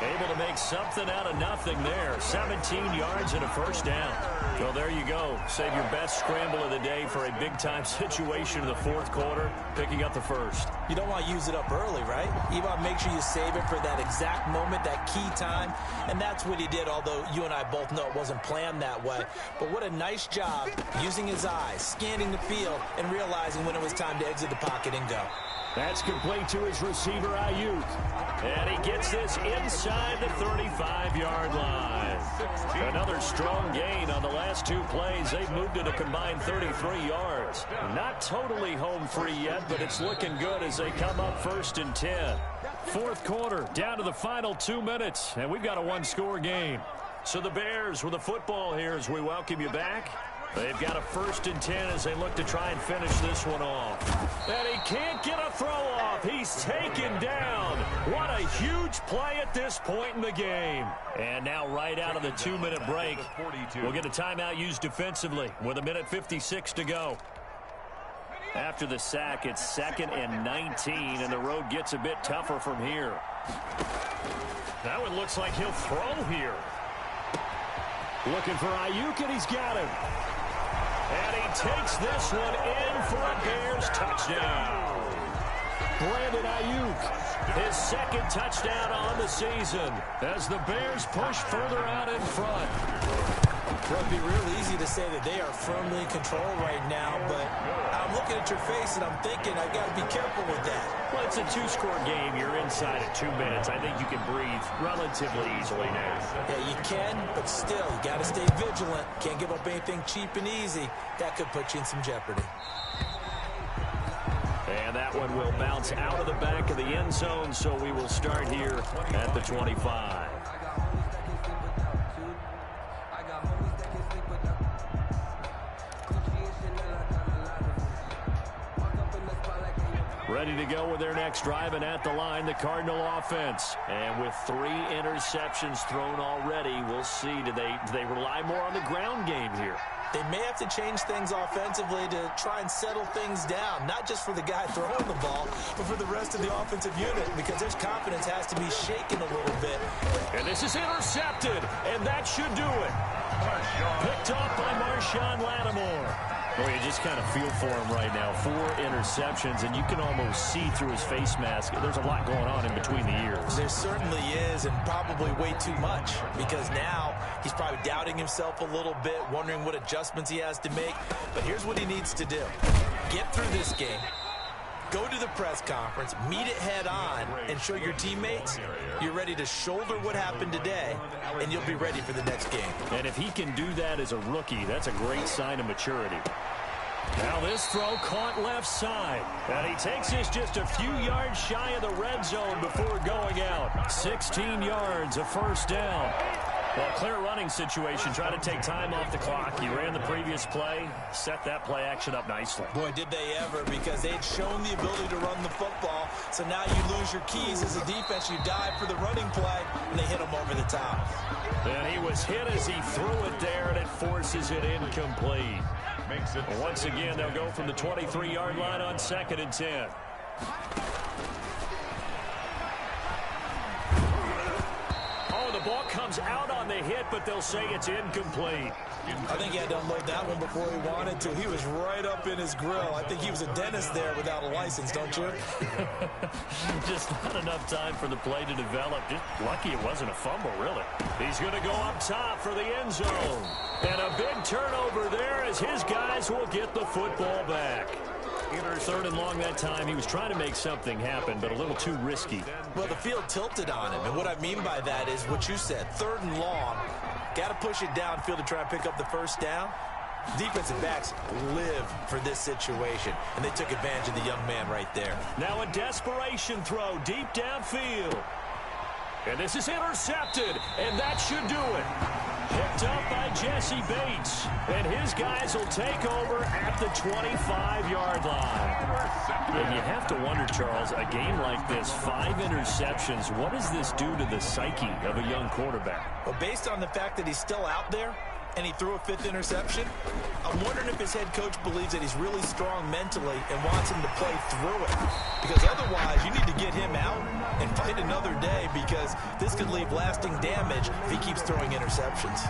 Able to make something out of nothing there. 17 yards and a 1st down. Well, there you go. Save your best scramble of the day for a big-time situation in the 4th quarter, picking up the 1st. You don't want to use it up early, right? You want to make sure you save it for that exact moment, that key time. And that's what he did, although you and I both know it wasn't planned that way. But what a nice job using his eyes, scanning the field, and realizing when it was time to exit the pocket and go. That's complete to his receiver, Ayuk. And he gets this inside the 35-yard line. Another strong gain on the last 2 plays. They've moved it a combined 33 yards. Not totally home free yet, but it's looking good as they come up 1st and 10. 4th quarter, down to the final 2 minutes, and we've got a 1-score game. So the Bears with the football here as we welcome you back. They've got a 1st and 10 as they look to try and finish this one off. And he can't get a throw off. He's taken down. What a huge play at this point in the game. And now right out of the 2-minute break, we'll get a timeout used defensively with 1:56 to go. After the sack, it's 2nd and 19, and the road gets a bit tougher from here. That one looks like he'll throw here. Looking for Ayuk, and he's got him. And he takes this one in for a Bears touchdown. Brandon Ayuk, his 2nd touchdown on the season as the Bears push further out in front. Well, it'd be real easy to say that they are firmly in control right now, but I'm looking at your face and I'm thinking I've got to be careful with that. Well, it's a 2-score game. You're inside at 2 minutes. I think you can breathe relatively easily now. Yeah, you can, but still, you got to stay vigilant. Can't give up anything cheap and easy. That could put you in some jeopardy. And that one will bounce out of the back of the end zone, so we will start here at the 25. Ready to go with their next drive, and at the line, the Cardinal offense. And with 3 interceptions thrown already, we'll see. Do they rely more on the ground game here? They may have to change things offensively to try and settle things down, not just for the guy throwing the ball, but for the rest of the offensive unit, because their confidence has to be shaken a little bit. And this is intercepted, and that should do it. Picked off by Marshawn Lattimore. Boy, you just kind of feel for him right now. 4 interceptions, and you can almost see through his face mask. There's a lot going on in between the ears. There certainly is, and probably way too much, because now he's probably doubting himself a little bit, wondering what adjustments he has to make. But here's what he needs to do. Get through this game. Go to the press conference, meet it head on, and show your teammates you're ready to shoulder what happened today, and you'll be ready for the next game. And if he can do that as a rookie, that's a great sign of maturity. Now this throw caught left side. And he takes this just a few yards shy of the red zone before going out. 16 yards, a 1st down. Well, clear running situation. Try to take time off the clock. You ran the previous play, set that play action up nicely. Boy, did they ever, because they'd shown the ability to run the football. So now you lose your keys as a defense. You dive for the running play, and they hit him over the top. And he was hit as he threw it there, and it forces it incomplete. makes it. Once again, they'll go from the 23-yard line on 2nd and 10. Oh, the ball comes out on the hit, but they'll say it's incomplete. I think he had to unload that one before he wanted to. He was right up in his grill. I think he was a dentist there without a license, don't you? Just not enough time for the play to develop. Just lucky it wasn't a fumble, really. He's going to go up top for the end zone. And a big turnover there as his guys will get the football back. 3rd and long that time. He was trying to make something happen, but a little too risky. Well, the field tilted on him, and what I mean by that is what you said. 3rd and long. Got to push it downfield to try and pick up the first down. Defensive backs live for this situation, and they took advantage of the young man right there. Now a desperation throw deep downfield. And this is intercepted, and that should do it. Picked up by Jesse Bates, and his guys will take over at the 25-yard line. And you have to wonder, Charles, a game like this, 5 interceptions, what does this do to the psyche of a young quarterback? Well, based on the fact that he's still out there, and he threw a 5th interception, I'm wondering if his head coach believes that he's really strong mentally and wants him to play through it. Because otherwise, you need to get him out and fight another day, because this could leave lasting damage if he keeps throwing interceptions.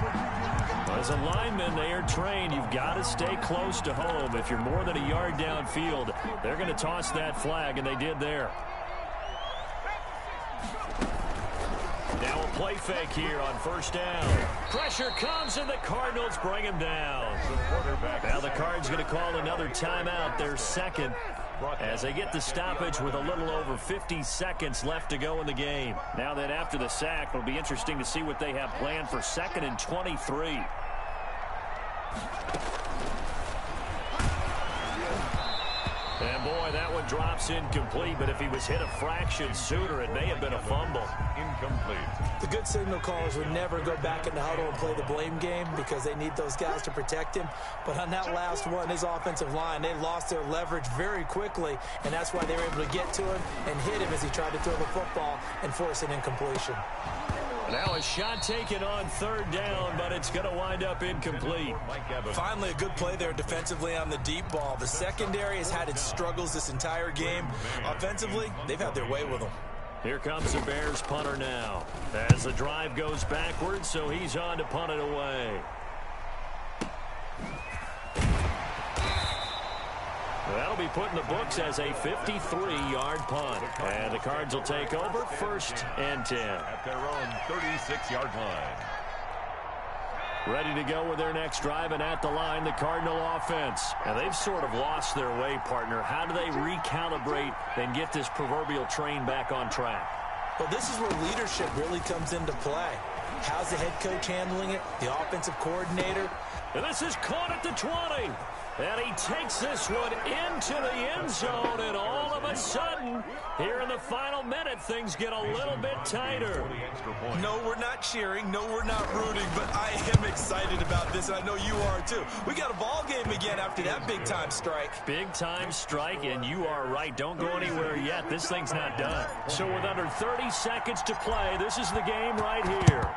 As a lineman, they are trained. You've got to stay close to home. If you're more than a yard downfield, they're going to toss that flag, and they did there. Now a play fake here on 1st down. Pressure comes, and the Cardinals bring him down. Now the Cards going to call another timeout, their 2nd, as they get the stoppage with a little over 50 seconds left to go in the game. Now that after the sack, it'll be interesting to see what they have planned for 2nd and 23. And boy, that one drops incomplete, but if he was hit a fraction sooner, it may have been a fumble. Incomplete. The good signal callers would never go back in the huddle and play the blame game because they need those guys to protect him. But on that last one, his offensive line, they lost their leverage very quickly, and that's why they were able to get to him and hit him as he tried to throw the football and force an incompletion. Now a shot taken on 3rd down, but it's going to wind up incomplete. Finally, a good play there defensively on the deep ball. The secondary has had its struggles this entire game. Offensively, they've had their way with them. Here comes the Bears punter now, as the drive goes backwards, so he's on to punt it away. That'll be put in the books as a 53-yard punt. And the Cards will take over 1st and 10. At their own 36-yard line. Ready to go with their next drive, and at the line, the Cardinal offense. And they've sort of lost their way, partner. How do they recalibrate and get this proverbial train back on track? Well, this is where leadership really comes into play. How's the head coach handling it? The offensive coordinator? And this is caught at the 20. And he takes this one into the end zone, and all of a sudden, here in the final minute, things get a little bit tighter. No, we're not cheering. No, we're not rooting, but I am excited about this, and I know you are too. We got a ball game again after that big-time strike. Big-time strike, and you are right. Don't go anywhere yet. This thing's not done. So with under 30 seconds to play, this is the game right here.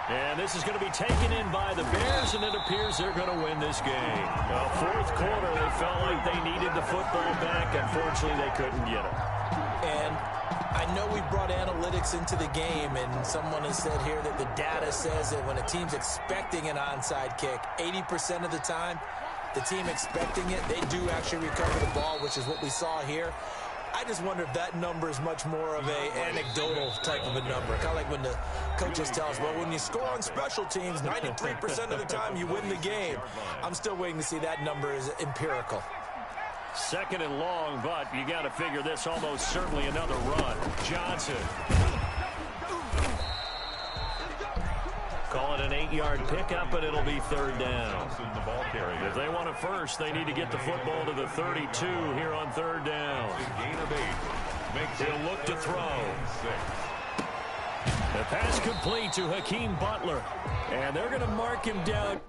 And this is going to be taken in by the Bears, and it appears they're going to win this game. Well, 4th quarter, they felt like they needed the football back. Unfortunately, they couldn't get it. And I know we brought analytics into the game, and someone has said here that the data says that when a team's expecting an onside kick, 80% of the time, the team expecting it, they do actually recover the ball, which is what we saw here. I just wonder if that number is much more of a anecdotal type of a number. Kind of like when the coaches tell us, well, when you score on special teams, 93% of the time you win the game. I'm still waiting to see that number is empirical. 2nd and long, but you got to figure this almost certainly another run. Johnson. Call it an 8-yard pickup, but it'll be 3rd down. If they want it first, they need to get the football to the 32 here on 3rd down. He'll look to throw. The pass complete to Hakeem Butler. And they're going to mark him down.